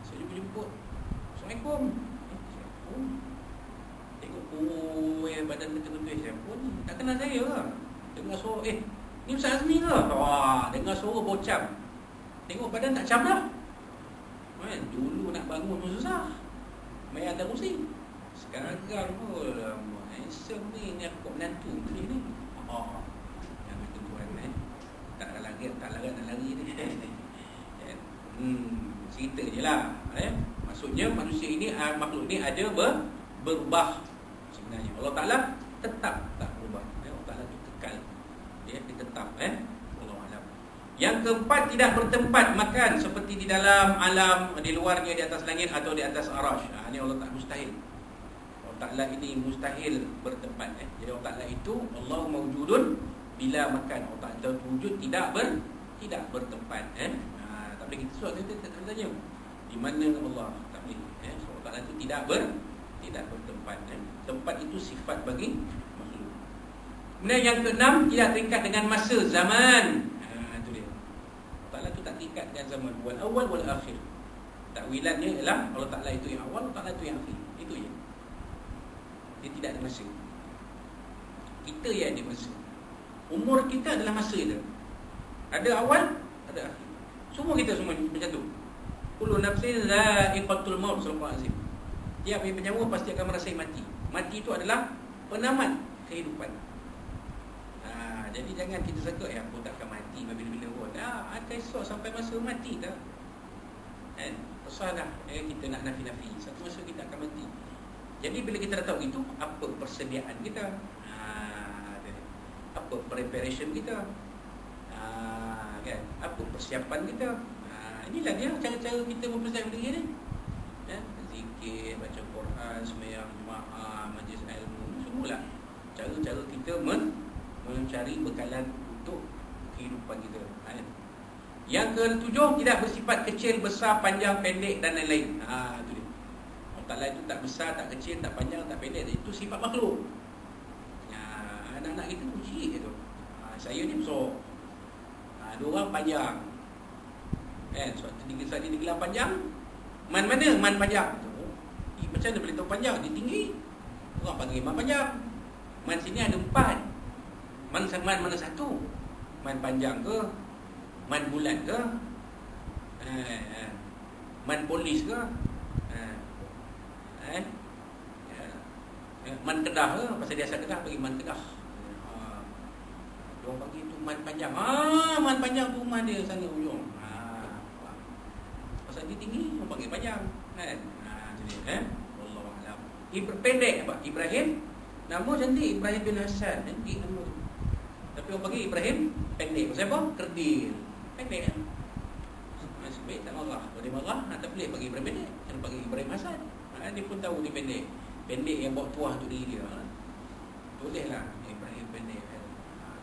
A: Saya jumpa-jumpa. Assalamualaikum. Tengok boy, badan betul-betul. Siapa ni? Tak kenal saya lah. Dengar suara, ni Ustaz Azmi ke? Wah, dengar suara bocam. Tengok badan tak cam dah. Dulu nak bangun pun susah. Mayat dah kursi. Sekarang pun handsome ni aku kok menantu ni. Yang itu tuan tak ada lagi, tak lari ni. Cerita je lah. Maksudnya manusia ini, makhluk ni ada berubah sebenarnya. Allah Ta'ala tetap tak berubah. Allah Ta'ala itu kekal. Dia tetap. Allah Alam. Yang keempat, tidak bertempat makan seperti di dalam alam, di luarnya, di atas langit atau di atas arash. Ini Allah tak mustahil. Allah Ta'ala ini mustahil bertempat. Jadi Allah Ta'ala itu Allah mawjudun bila makan. Allah Ta'ala wujud tidak bertempat. Tak boleh kita soal kita tak tanya di mana Allah, tak boleh. So Allah Ta'ala itu tidak bertempat. Tempat itu sifat bagi makhluk. Kemudian yang keenam, tidak terikat dengan masa, zaman. Allah tu tak terikat dengan zaman, wal awal wal akhir. Takwilannya ialah Allah Ta'ala itu yang awal, Allah Ta'ala itu yang akhir. Itu je. Dia tidak ada masa. Kita yang ada masa. Umur kita adalah masa dia. Ada awal, ada akhir. Semua kita semua macam tu. Kullu nafsin dha'iqatul maut, sallallahu alaihi wasallam. Tiap yang bernyawa pasti akan merasai mati. Mati itu adalah penamat kehidupan. Jadi jangan kita sangka aku tak akan mati bila-bila pun. Akan esok sampai masa mati tak? Terserah kita nak nafi-nafi. Satu masa kita akan mati. Jadi bila kita dah tahu itu, apa persediaan kita? Apa preparation kita? Kan? Apa persiapan kita? Inilah dia cara-cara kita mempersiapkan diri ni. Zikir, baca Quran, sembahyang jemaah, majlis ilmu, semualah cara-cara kita mencari bekalan untuk kehidupan kita. Yang ketujuh, tidak bersifat kecil, besar, panjang, pendek dan lain-lain. Itu dia. Allah Ta'ala itu tak besar, tak kecil, tak panjang, tak pendek. Itu sifat makhluk. Anak-anak kita uji gitu. Saya ni besar. Dua orang panjang. Saat dia gelar panjang, man mana? Man panjang. Macam mana boleh tahu panjang? Dia tinggi. Orang panggil man panjang. Man sini ada 4. Man mana satu? Man panjang ke? Man bulat ke? Man polis ke? Man Kedah ke? Pasal dia asal Kedah, bagi man Kedah. Diorang panggil tu man panjang. Man panjang tu man dia sana ujung. Pasal dia tinggi, orang panggil panjang. Jadi Wallahualam. Pendek apa? Ibrahim. Nama cantik, Ibrahim bin Hasan. Cantik nama tu. Tapi orang panggil Ibrahim pendek. Pasal apa? Kerdil. Pendek kan? Sebaik tak marah. Kalau dia marah, tak boleh panggil Ibrahim pendek. Kena panggil Ibrahim Hasan. Dia pun tahu dia pendek. Pendek yang bawa tuah untuk diri dia. Bolehlah Ibrahim pendek.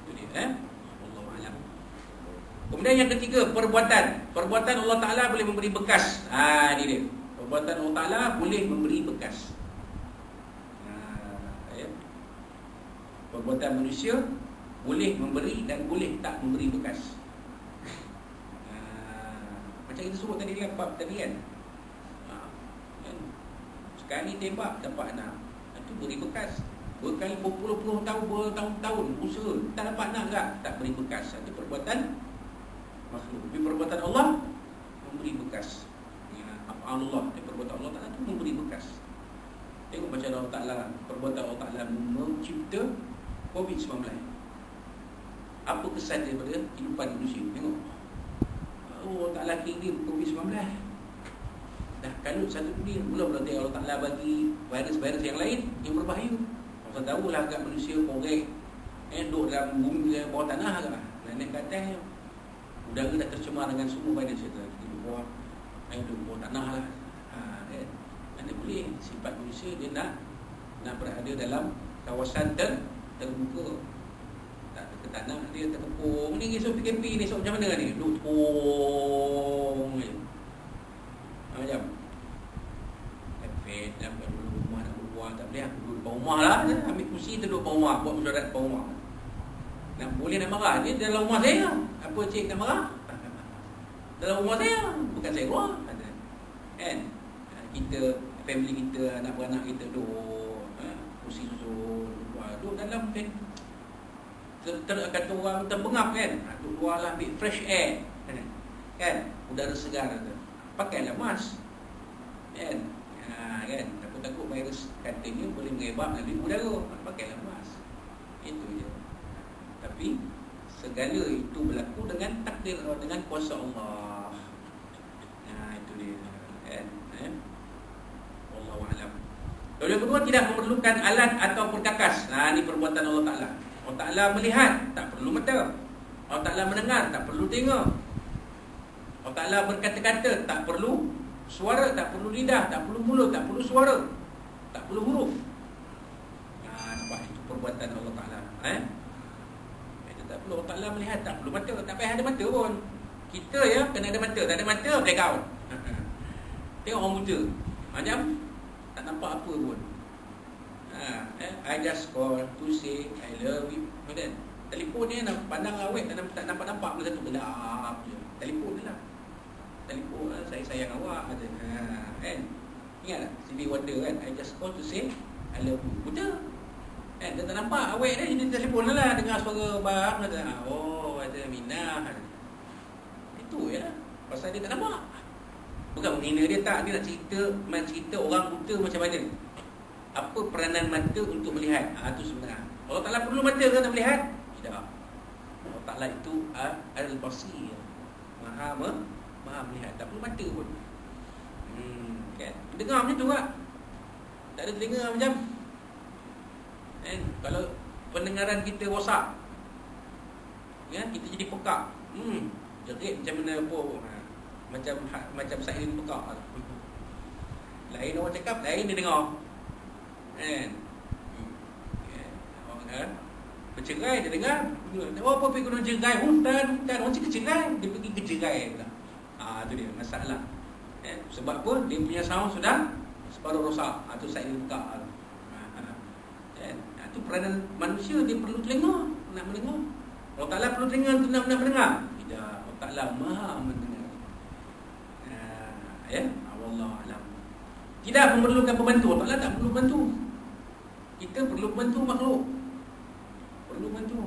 A: Itu dia. Wallahualam. Kemudian yang ketiga, perbuatan. Perbuatan Allah Ta'ala boleh memberi bekas. Ini dia. Perbuatan Allah Ta'ala boleh memberi bekas. Perbuatan manusia boleh memberi dan boleh tak memberi bekas. Macam kita sebut tadi dalam bab tadi kan. Sekali tembak dapat anak. Itu beri bekas. Berkali berpuluh-puluh tahun, bertahun-tahun usaha tak dapat anak tak? Tak beri bekas. Itu perbuatan makhluk. Tapi perbuatan Allah memberi bekas. Allah, perbuatan Allah Ta'ala itu memberi bekas. Tengok macam Allah Ta'ala, perbuatan Allah Ta'ala mencipta COVID-19. Apa kesan daripada kehidupan manusia? Tengok, Allah Ta'ala kirim COVID-19. Dah kalut satu dunia. Mula-mula Allah Ta'ala bagi virus-virus yang lain yang berbahaya. Orang tahulah agak manusia korek duduk dalam bumi, bawah tanah agak naik ke atas, udara dah tercemar dengan semua virus. Di bawah duduk bawah tanah lah. Mana boleh sifat manusia dia nak berada dalam kawasan terbuka. Tak ke tanah dia terkepung. Ni esok PKP ni esok macam mana ni? Duduk tepung je. Macam Kafet dah buat dulu rumah nak keluar. Tak boleh aku duduk depan rumah lah. Ambil kursi duduk depan rumah. Buat mesyuarat depan rumah. Nak boleh nak marah. Dia dalam rumah saya. Apa cik nak marah? Dalam rumah saya. Bukan saya keluar. Kan? Kita, family kita, anak beranak kita duduk kursi susun. Duduk dalam kan. Kata orang terbengap kan. Duduk luar lah ambil fresh air. Kan? Udara segar tu. Pakailah mask. Kan? Kan? Takut virus katanya boleh mengebab melalui udara. Pakailah mask. Itu je. Tapi segala itu berlaku dengan takdir, dengan kuasa Allah. Itu dia. Kan? Wallahualam. Lalu yang kedua, tidak memerlukan alat atau perkakas. Ini perbuatan Allah Ta'ala. Allah Ta'ala melihat, tak perlu mata. Allah Ta'ala mendengar, tak perlu tengok. Allah Ta'ala berkata-kata, tak perlu suara, tak perlu lidah, tak perlu mulut, tak perlu suara, tak perlu huruf. Nampak itu perbuatan Allah Ta'ala. Itu tak perlu Allah Ta'ala melihat, tak perlu mata, tak payah ada mata pun. Kita ya kena ada mata, tak ada mata blackout. Tengok orang buta, macam tak nampak apa pun. I just call to say I love you. Kan? Telefon ni nak pandang awet, tak nampak-nampak pun satu gelap je. Telefon je lah. Telefon lah, saya sayang awak kata. Kan? Ingat tak? Stevie Wonder kan, I just call to say I love you. Buta. Kan? Dia tak nampak awet dia, jadi telefon lah. Dengar suara bang kata, oh ada Minah. Itu je lah. Pasal dia tak nampak. Bukan menghina dia, tak. Dia nak cerita orang buta macam mana, apa peranan mata untuk melihat. Itu sebenarnya Allah Ta'ala perlu mata ke nak melihat? Tidak. Allah Ta'ala itu Al-Basir, Maha melihat, tak perlu mata pun. Kan? Dengar macam tu tak? Tak ada telinga macam kan? Kalau pendengaran kita rosak, kan? Kita jadi pekak. Jerit macam mana pun. Macam Saidin pekak. Lain orang cakap, lain dia dengar. Kan? Bercerai dia dengar. Apa pergi gunung cerai? Hutan. Orang cakap cerai, dia pergi ke cerai pula. Itu dia masalah. Sebab pun dia punya sound sudah separuh rosak. Itu Saidin pekak. Itu peranan manusia, dia perlu telinga nak mendengar. Allah Ta'ala perlu telinga untuk nak mendengar? Tidak. Allah Ta'ala Maha mendengar. Wallahu a'lam. Tidak memerlukan pembantu. Allah Ta'ala tak perlu bantu. Kita perlu bantu makhluk. Perlu bantu.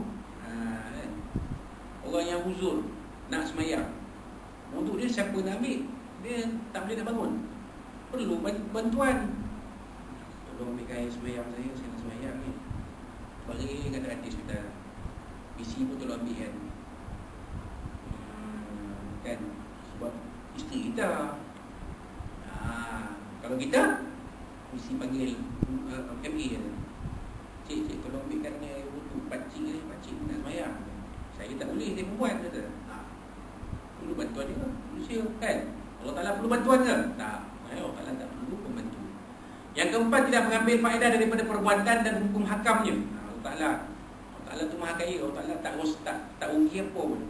A: Orang yang uzur nak semayang, untuk dia siapa nak ambil? Dia tak boleh nak bangun, perlu bantuan. Tolong ambilkan air semayang saya nak semayang ni. Bagi kata hati sudah isi pun tolong ambil kan. Kan? Sebab isteri kita. Kalau kita mesti panggil MA kan. Cik tolong ambilkan air untuk pakcik nak semayang. Saya tak boleh, saya perempuan kata. Perlu bantuan dia manusia kan. Allah Ta'ala perlu bantuan ke? Tak. Allah Ta'ala tak perlu pembantu. Yang keempat, tidak mengambil faedah daripada perbuatan dan hukum hakamnya. Allah Ta'ala tu Maha Kaya. Allah Ta'ala tak rugi apa pun.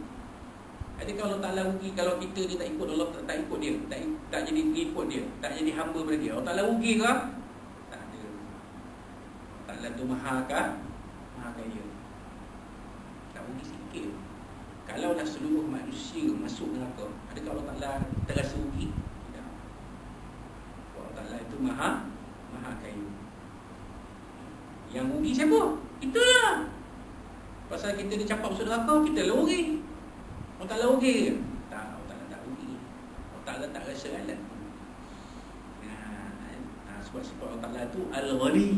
A: Jadi kalau Allah Ta'ala rugi, kalau kita dia tak ikut Allah, tak ikut dia, tak jadi ikut dia, tak jadi hamba pada dia, Allah Ta'ala rugi ke? Tak ada. Allah Ta'ala tu Maha Kaya. Tak rugi sikit. Kalau dah seluruh manusia masuk neraka, adakah Allah Ta'ala terasa rugi? Tidak. Allah Ta'ala itu Maha Kaya. Yang rugi siapa? Kita lah. Pasal kita dicapak masuk neraka, kita lah rugi. Allah Ta'ala rugi ke? Tak, Allah Ta'ala tak rugi. Allah Ta'ala tak rasa alat. Sebab Allah Ta'ala itu Al-Ghani.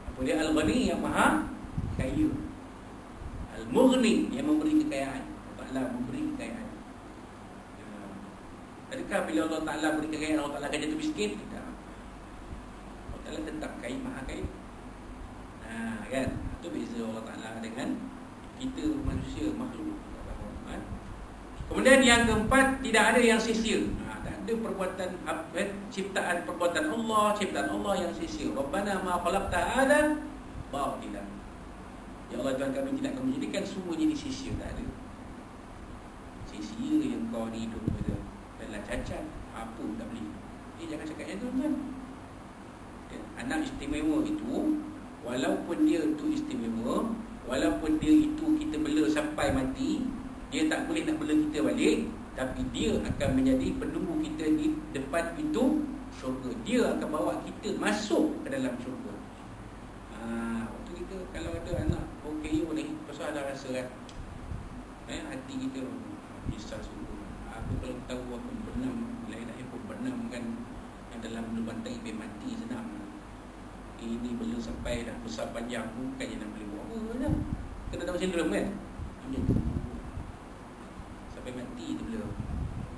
A: Apa dia? Al-Ghani yang Maha Kaya. Al-Mughni yang memberi kekayaan. Allah Ta'ala memberi kekayaan. Adakah bila Allah Ta'ala beri kekayaan, Allah Ta'ala akan jatuh miskin? Tidak. Allah Ta'ala tetap kaya, Maha Kaya. Kan? Itu beza Allah Ta'ala dengan kita manusia, makhluk. Kemudian yang keempat, tidak ada yang sia-sia. Tak ada perbuatan ciptaan perbuatan Allah, ciptaan Allah yang sia-sia. Rabbana ma khalaqta hadza batila. Ya Allah, Tuhan kami tidak akan menjadikan semua jadi sia-sia. Tak ada. Sia-sia yang kau ni hidup kata. Dalam cacat, apa tak boleh. Jangan cakap yang tu kan. Anak istimewa itu, walaupun dia itu istimewa, walaupun dia itu kita bela sampai mati, dia tak boleh nak bela kita balik, tapi dia akan menjadi penunggu kita di depan pintu syurga. Dia akan bawa kita masuk ke dalam syurga. Waktu kita kalau ada anak OKU ni, pasal ada rasa kan, hati kita bisa sungguh. Aku kalau tahu aku berenam, lain-lain pun berenam kan dalam lubang taibih mati senang. Ini bela sampai dah besar panjang, bukannya nak boleh buat apa dah. Kena tahu sindrom kan? Macam tu. Sampai mati tu bela.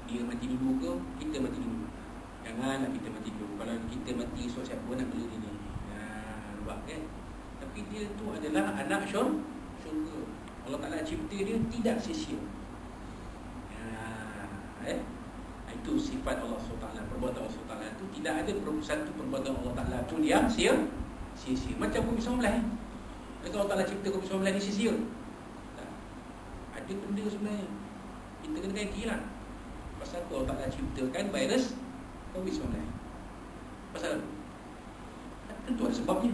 A: Dia mati dulu ke, kita mati dulu. Janganlah kita mati dulu. Kalau kita mati, so siapa nak bela dia ni? Nampak kan? Tapi dia tu adalah anak syurga. Allah Ta'ala cipta dia tidak sia-sia. Itu sifat Allah SWT. Perbuatan Allah SWT itu tidak ada satu perbuatan Allah Ta'ala itu yang sia-sia. Macam COVID-19 Kalau Allah Ta'ala cipta COVID-19 ni sia-sia? Ada benda sebenarnya kita kena kaiti lah. Pasal apa Allah Ta'ala ciptakan virus COVID-19? Pasal apa? Tentu ada sebabnya.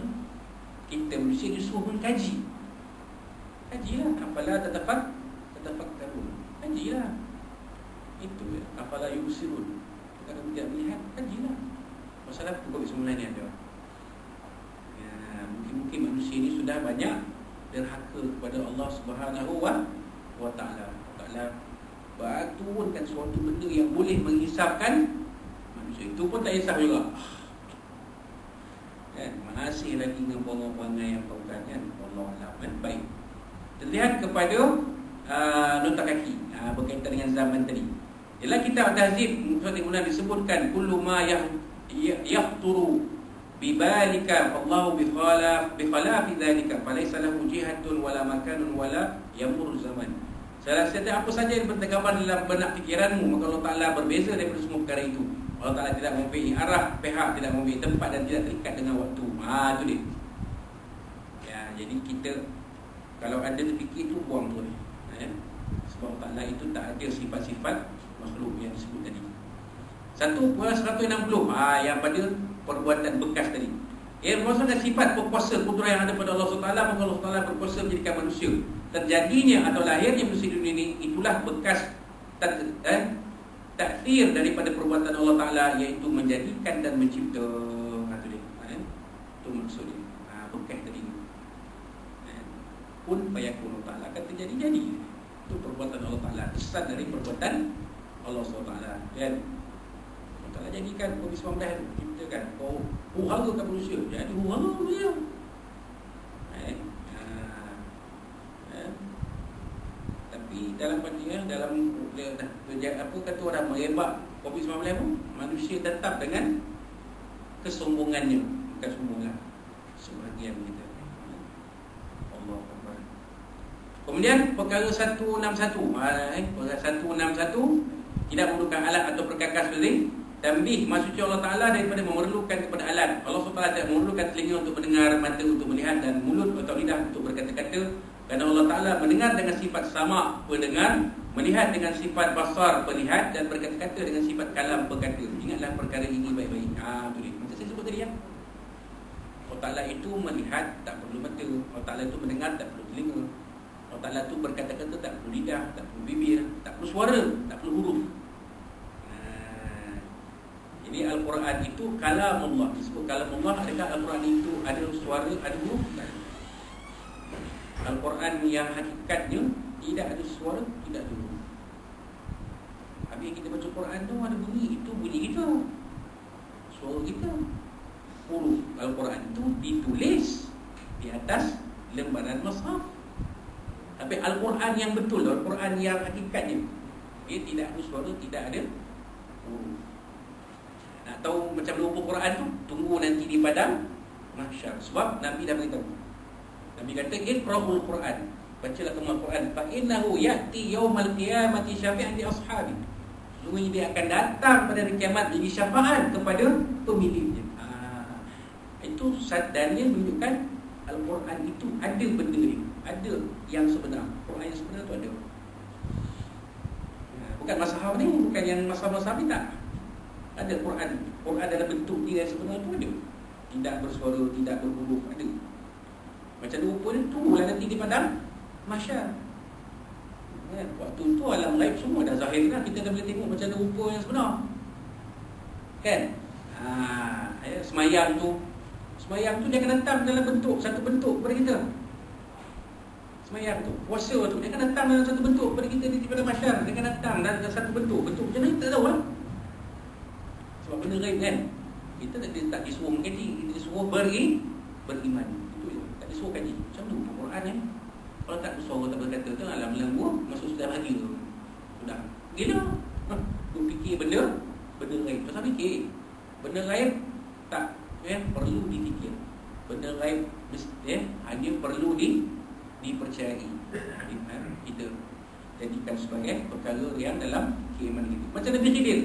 A: Kita manusia disuruh mengkaji. Kajilah. Apalah tatafakkarun. Kajilah. Itu ya. Apalah yubsirun. Kalau tidak melihat, kajilah. Pasal apa COVID-19 ni ada? Ya, mungkin manusia ni sudah banyak derhaka kepada Allah Subhanahu wa Ta'ala. Allah Ta'ala berturunkan suatu benda yang boleh menghisapkan manusia. Itu pun tak hisap juga. Kan? Masih lagi dengan perangai yang bukan kan. Allah Alam. Baik. Terlihat kepada nota kaki berkaitan dengan zaman tadi. Dalam kitab Tahzib surat yang disebutkan kullu ma yahturu bibalika fallahu bikhala fi dzalika falaysa lahu jihatun wala makanun wala yamur zaman. Setiap apa saja yang bertergambar dalam benak fikiranmu, maka Allah Ta'ala berbeza daripada semua perkara itu. Allah Ta'ala tidak mempunyai arah, pihak, tidak mempunyai tempat dan tidak terikat dengan waktu. Itu dia. Ya, jadi kita kalau ada terfikir tu buang tu. Sebab Allah Ta'ala itu tak ada sifat-sifat makhluk yang disebut tadi. 1/160 yang pada perbuatan bekas tadi. Maksudnya sifat berkuasa kudrat yang ada pada Allah SWT, maka Allah SWT berkuasa menjadikan manusia. Terjadinya atau lahirnya manusia dunia ini itulah bekas takdir daripada perbuatan Allah Ta'ala, iaitu menjadikan dan mencipta. Itu maksud dia. Bekas tadi pun fayakun Allah Ta'ala akan terjadi-jadi. Itu perbuatan Allah Ta'ala, kesan dari perbuatan Allah SWT. Dan Allah Ta'ala jadikan COVID-19 ciptakan huru-hara manusia. Jadi huru-hara manusia. Tapi dalam pandangan dalam apa kata orang merebak COVID-19 pun, manusia tetap dengan kesombongannya. Bukan sombongan, sebahagian kita. Allah Akbar. Kemudian perkara 161. Perkara 161 tidak memerlukan alat atau perkakas seperti tambih maksudnya Allah Ta'ala daripada memerlukan kepada alat. Allah SWT tidak memerlukan telinga untuk mendengar, mata untuk melihat, dan mulut atau lidah untuk berkata-kata. Kerana Allah Ta'ala mendengar dengan sifat sama pendengar, melihat dengan sifat basar pelihat, dan berkata-kata dengan sifat kalam berkata. Ingatlah perkara ini baik-baik. Itu dia. Macam saya sebut tadi ya. Allah Ta'ala itu melihat, tak perlu mata. Allah Ta'ala itu mendengar, tak perlu telinga. Allah Ta'ala itu berkata-kata, tak perlu lidah, tak perlu bibir, tak perlu suara, tak perlu huruf. Ini Al-Quran itu kalam Allah. Disebut kalam Allah. Adakah Al-Quran itu ada suara, ada huruf? Tak. Al-Quran yang hakikatnya tidak ada suara, tidak ada huruf. Habis kita baca Quran tu ada bunyi, itu bunyi kita, suara kita. Huruf Al-Quran itu ditulis di atas lembaran mushaf. Tapi Al-Quran yang betul, Al-Quran yang hakikatnya, dia tidak ada suara, tidak ada huruf. Nak tahu macam rupa Quran tu, tunggu nanti di padang mahsyar. Sebab Nabi dah beritahu. Nabi kata, iqra'ul Quran, bacalah kamu Al-Quran, fa innahu ya'ti yaumal qiyamati syafi'an li ashabi. Sungguhnya dia akan datang pada hari kiamat jadi syafaat kepada pemiliknya. Itu sadarnya menunjukkan Al-Quran itu ada benda ni, ada yang sebenar. Quran yang sebenar tu ada. Bukan mazhab ni, bukan yang mazhab-mazhab ni, tak. Ada Quran. Quran dalam bentuk dia yang sebenar tu ada. Tidak bersuara, tidak berhuruf, ada. Macam rupa ni, tunggulah nanti di padang mahsyar. Waktu tu alam gaib semua dah zahir dah. Kita dah boleh tengok macam rupa yang sebenar. Kan? Semayang tu dia akan datang dalam bentuk, satu bentuk kepada kita. Semayang tu, puasa tu, dia akan datang dalam satu bentuk kepada kita di padang mahsyar. Dia akan datang dalam satu bentuk. Bentuk macam mana kita tak tahu lah. Sebab benda gaib kan. Kita tak disuruh mengkaji, kita disuruh beriman. Itu je. Tak disuruh kaji. Macam mana Quran ni? Kalau tak bersuara, tak berkata tu, alam lembu masuk sudah bahagia. Sudah gila. Tu fikir benda gaib. Pasal fikir benda gaib tak perlu difikir. Benda gaib hanya perlu dipercayai. sebagai perkara yang dalam keimanan kita. Macam Nabi Khidir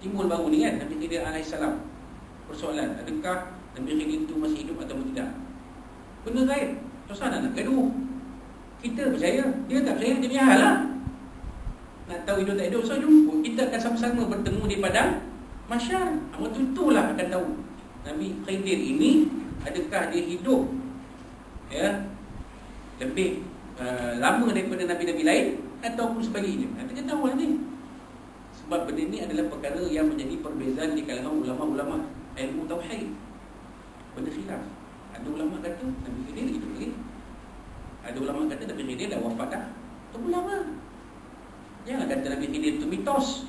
A: timbul baru ni kan, Nabi Khidir alaihissalam. Persoalan, adakah Nabi Khidir itu masih hidup atau tidak? Benda gaib. Susah nak gaduh. Kita percaya, dia tak percaya, dia punya hal lah. Nak tahu hidup tak hidup, so jumpa. Kita akan sama-sama bertemu di padang mahsyar. Waktu itulah akan tahu Nabi Khidir ini adakah dia hidup lebih lama daripada Nabi-Nabi lain ataupun sebaliknya. Kita tahu nanti. Sebab benda ini adalah perkara yang menjadi perbezaan di kalangan ulama-ulama ilmu tauhid. Benda khilaf. Ada ulama kata Nabi Khidir hidup lagi. Ada ulama kata Nabi Khidir dah wafat dah. Itu ulama. Jangan kata Nabi Khidir itu mitos.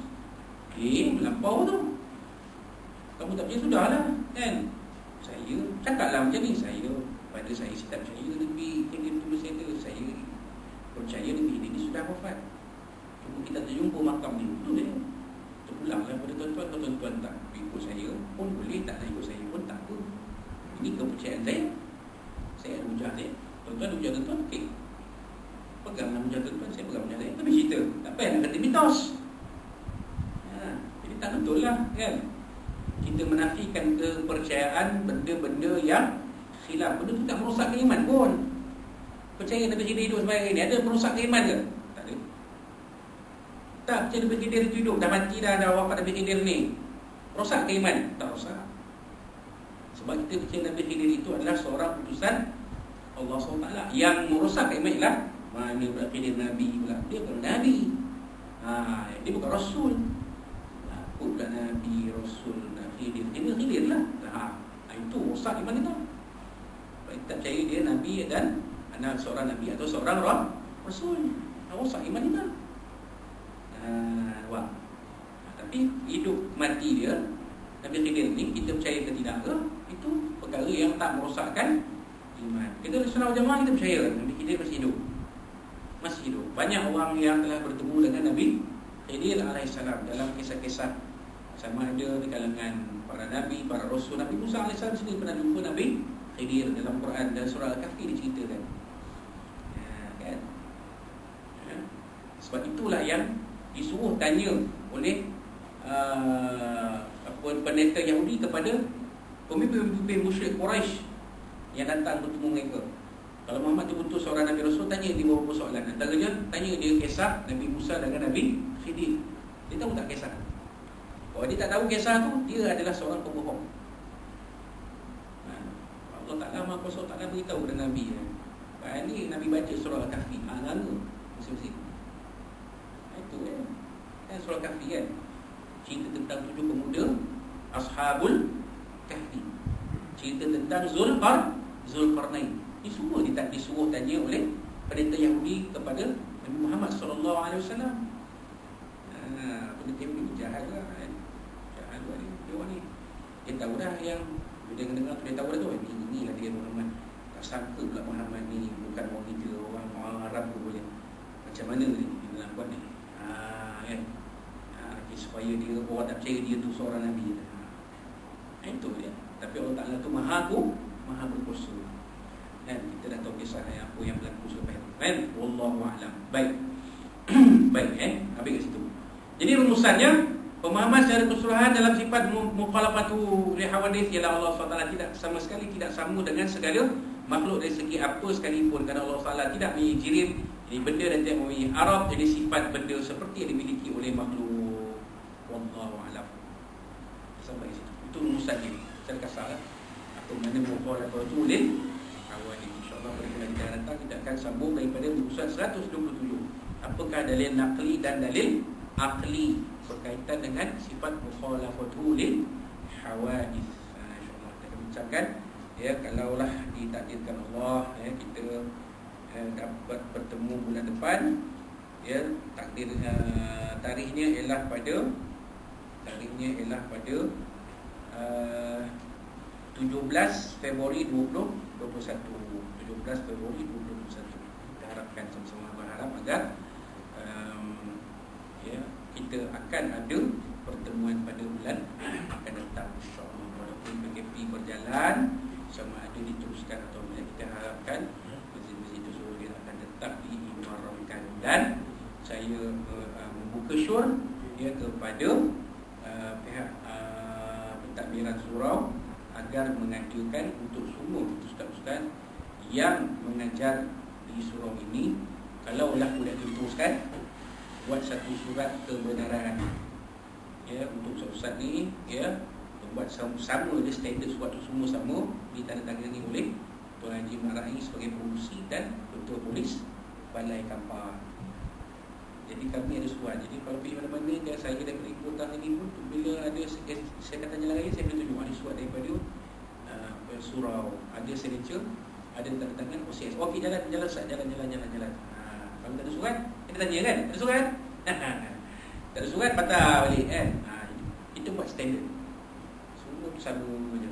A: Melampau tu. Kamu tak percaya, sudahlah kan. Saya cakaplah macam ni. Saya tak percaya Nabi Khidir itu masih ada. Saya percaya Nabi Khidir ini sudah wafat. Cuma kita terjumpa makam ni. Itu dia. Terpulanglah pada tuan-tuan. Kalau tuan-tuan tak ikut saya pun boleh, tak nak ikut saya pun tak apa. Ini kepercayaan saya. Saya ada hujah saya. Tuan-tuan ada hujah tuan-tuan, okey. Peganglah hujah tuan-tuan, saya pegang hujah saya. Tapi cerita, tak payah nak kata mitos. Jadi tak betul lah kan. Kita menafikan kepercayaan benda-benda yang khilaf. Benda tu tak merosakkan iman pun. Percaya Nabi Khidir hidup sebagai ini, ada merosakkan iman ke? Tak ada. Tak percaya Nabi Khidir itu hidup, dah mati dah wafat Nabi Khidir ni, rosak ke iman? Tak rosak. Sebab kita percaya Nabi Khidir itu adalah seorang utusan Allah SWT. Yang merosak iman ialah mana pula Khidir Nabi pula. Dia bukan Nabi. Dia bukan Rasul. Bukan Nabi, Rasul, Khidir. Dia Khidir lah. Itu rosak iman kita. Sebab kita percaya dia Nabi dan anak seorang Nabi atau seorang Rasul. Rosak iman kita. Tapi hidup mati dia Nabi Khidir ni, kita percaya ke tidak ke, itu perkara yang tak merosakkan iman. Kita Sunnah Wal Jamaah, kita percaya Nabi Khidir masih hidup. Masih hidup. Banyak orang yang telah bertemu dengan Nabi Khidir alaihissalam dalam kisah-kisah, sama ada di kalangan para Nabi, para Rasul. Nabi Musa alaihissalam sendiri pernah jumpa Nabi Khidir dalam Quran dan surah Al-Kahfi diceritakan. Kan? Sebab itulah yang disuruh tanya oleh pendeta Yahudi kepada pemimpin-pemimpin musyrik Quraisy yang datang bertemu mereka. Kalau Muhammad itu betul seorang Nabi Rasul, tanya dia beberapa soalan. Antaranya, tanya dia kisah Nabi Musa dengan Nabi Khidir. Dia tahu tak kisah? Kalau dia tak tahu kisah tu, dia adalah seorang pembohong. Allah Ta'ala Maha Kuasa Ta'ala beritahu kepada Nabi. Ini Nabi baca surah Al-Kahfi. Lalu mesti itu kan surah Kahfi kan, cerita tentang 7 pemuda Ashabul Kahfi, cerita tentang Zulkarnain. Ini semua disuruh tanya oleh pendeta Yahudi kepada Nabi Muhammad SAW. Pendeta Yahudi jahat lah kan. Jahat lah dia orang ni. Dia tahu dah yang dia dengar tu, dia tahu dah tu, inilah dia Muhammad. Tak sangka pula Muhammad ni bukan orang kita, orang Arab pun boleh. Macam mana ni dia nak buat ni? Kan? Supaya dia orang tak percaya dia tu seorang Nabi. Itu dia. Tapi Allah Ta'ala tu Maha berkuasa. Kan? Kita dah tahu kisah apa yang berlaku selepas itu. Kan? Wallahu a'lam. Baik. Baik habis kat situ. Jadi rumusannya, pemahaman secara keseluruhan dalam sifat mukhalafatu li hawadith ialah Allah SWT tidak sama sekali tidak sama dengan segala makhluk dari segi apa sekalipun, kerana Allah SWT tidak mengijirim jadi benda dan tidak mempunyai arab jadi sifat benda seperti yang dimiliki oleh makhluk. Wallahu a'lam. Sampai situ. Itu rumusan ini secara kasar atau mana mukhalafatu lil hawadith. InsyaAllah pada bulan kita datang kita akan sambung daripada rumusan 127. Apakah dalil naqli dan dalil akli berkaitan dengan sifat mukhalafatu lil hawadith. InsyaAllah kita akan bincangkan kalaulah ditakdirkan Allah kita dapat bertemu bulan depan, takdir tarikhnya ialah pada 17 Februari 2021. 17 Februari 2021. Kita harapkan sama-sama berharap agar kita akan ada pertemuan pada bulan akan datang, insyaAllah. Walaupun PKP berjalan, sama ada diteruskan atau tidak, kita harapkan masjid-masjid itu seluruh dia akan tetap diimarahkan. Dan saya membuka syur ya kepada pihak pentadbiran surau agar mengajukan untuk semua ustaz-ustaz yang mengajar di surau ini, kalaulah boleh diteruskan, buat satu surat kebenaran ya untuk ustaz ni ya, buat sama dia standard surat tu semua sama, ditandatangani oleh Tuan Haji Marai sebagai pengurusi dan Ketua Polis Balai Kampar. Jadi kami ada surat. Jadi kalau pergi mana-mana dan saya daripada kota ini pun, bila ada saya kata jalan raya, saya boleh tunjuk ada surat daripada surau, ada signature, ada tanda tangan OCS. Okey, jalan Ustaz, jalan. Kalau tak ada surat, kita tanya kan? Ada surat? Tak ada surat, patah balik kan? Kita buat standard. Semua tu sama je.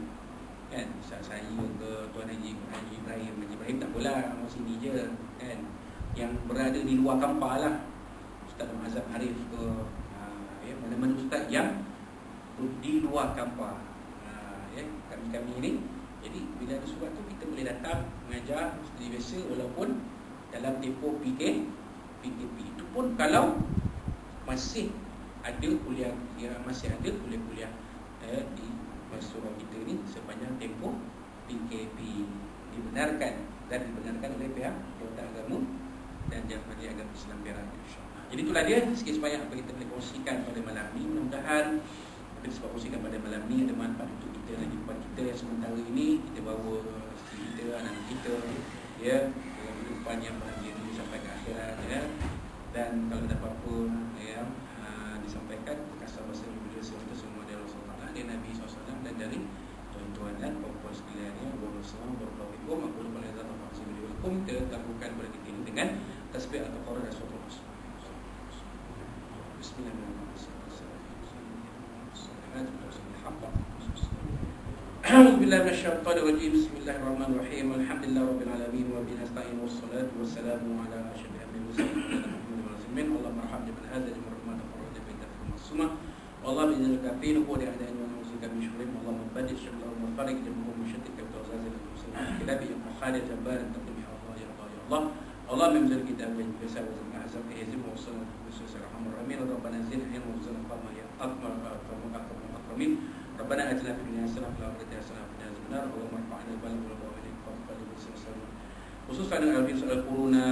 A: Kan? Saya ke Tuan Haji Ibrahim tak apalah, orang sini je kan. Yang berada di luar Kampar lah. Ustaz Azab Arif ke ya, mana-mana ustaz yang di luar Kampar. Ya, kami ini. Jadi bila ada surat tu kita boleh datang mengajar seperti biasa, walaupun dalam tempoh PKP. Itu pun kalau masih ada kuliah kuliah di surau kita ni sepanjang tempoh PKP, dibenarkan oleh pihak Jabatan Agama dan Jabatan Agama Islam Perak, insya-Allah. Jadi itulah dia sikit sebanyak apa kita boleh kongsikan pada malam ni. Mudah-mudahan apa yang kita kongsikan pada malam ni ada manfaat untuk kita dan kehidupan kita yang sementara ini. Kita bawa isteri kita, anak kita ya, dalam kehidupan yang bahagia ini sampai ke akhirat ya. Dan kalau ada apa-apa ya disampaikan, kasar bahasa Indonesia kita semua dari Rasulullah, dari Nabi SAW dan dari tuan-tuan dan puan-puan sekalian ya. Wassalamualaikum warahmatullahi wabarakatuh. Kita lakukan pada kita ini dengan tasbih atau qara dan surah A'udzu billahi minasyaitonir rajim. Bismillahirrahmanirrahim. Alhamdulillahirabbil alamin wa bihi nasta'in wassalatu wassalamu ala asyrafil anbiya'i wal mursalin. Allahumma arhamna bil hadzal marhamat faraj bi tafsir masuma. Wallahu bi'il kafin wa di adani wa musika min syurri. Allahumma badil syarra wa farik jam'u musyaddid ka tawzazil muslimin. Kilabi khalid jabbar taqdim ya Allah ya Allah ya Allah. Allah memzal kitab wa biasa wa azab yazim wa sallallahu alaihi wasallam. Rabbana zidna wa zidna qama ya akmal akramin. Rabbana atina fid dunya hasanah wa fil akhirati hasanah wa qina adzabannar. Allahumma rfa'na balagha wa barik fadli bi sallallahu khususan al-arifin soal quruna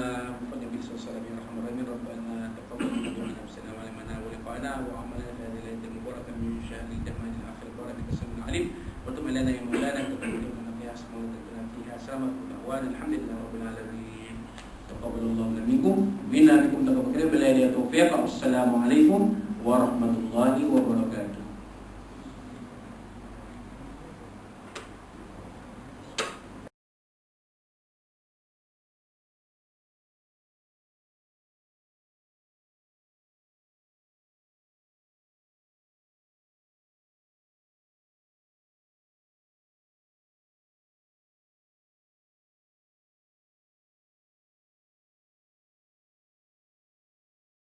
A: fadli bi sallallahu alaihi wasallam. Rabbana taqabbal minna husna wa alimana wa liqana wa amalna fi hadhihi al-laylatil mubarakah min shahri jama'il akhir barakah kasmin alim wa tum lana ya maulana taqabbal minna asma wa fiha salamun wa alhamdulillahi rabbil alamin. Taqabbalallahu minkum minna bikum taqabbal billahi taufiq. Wassalamu alaikum warahmatullahi wabarakatuh.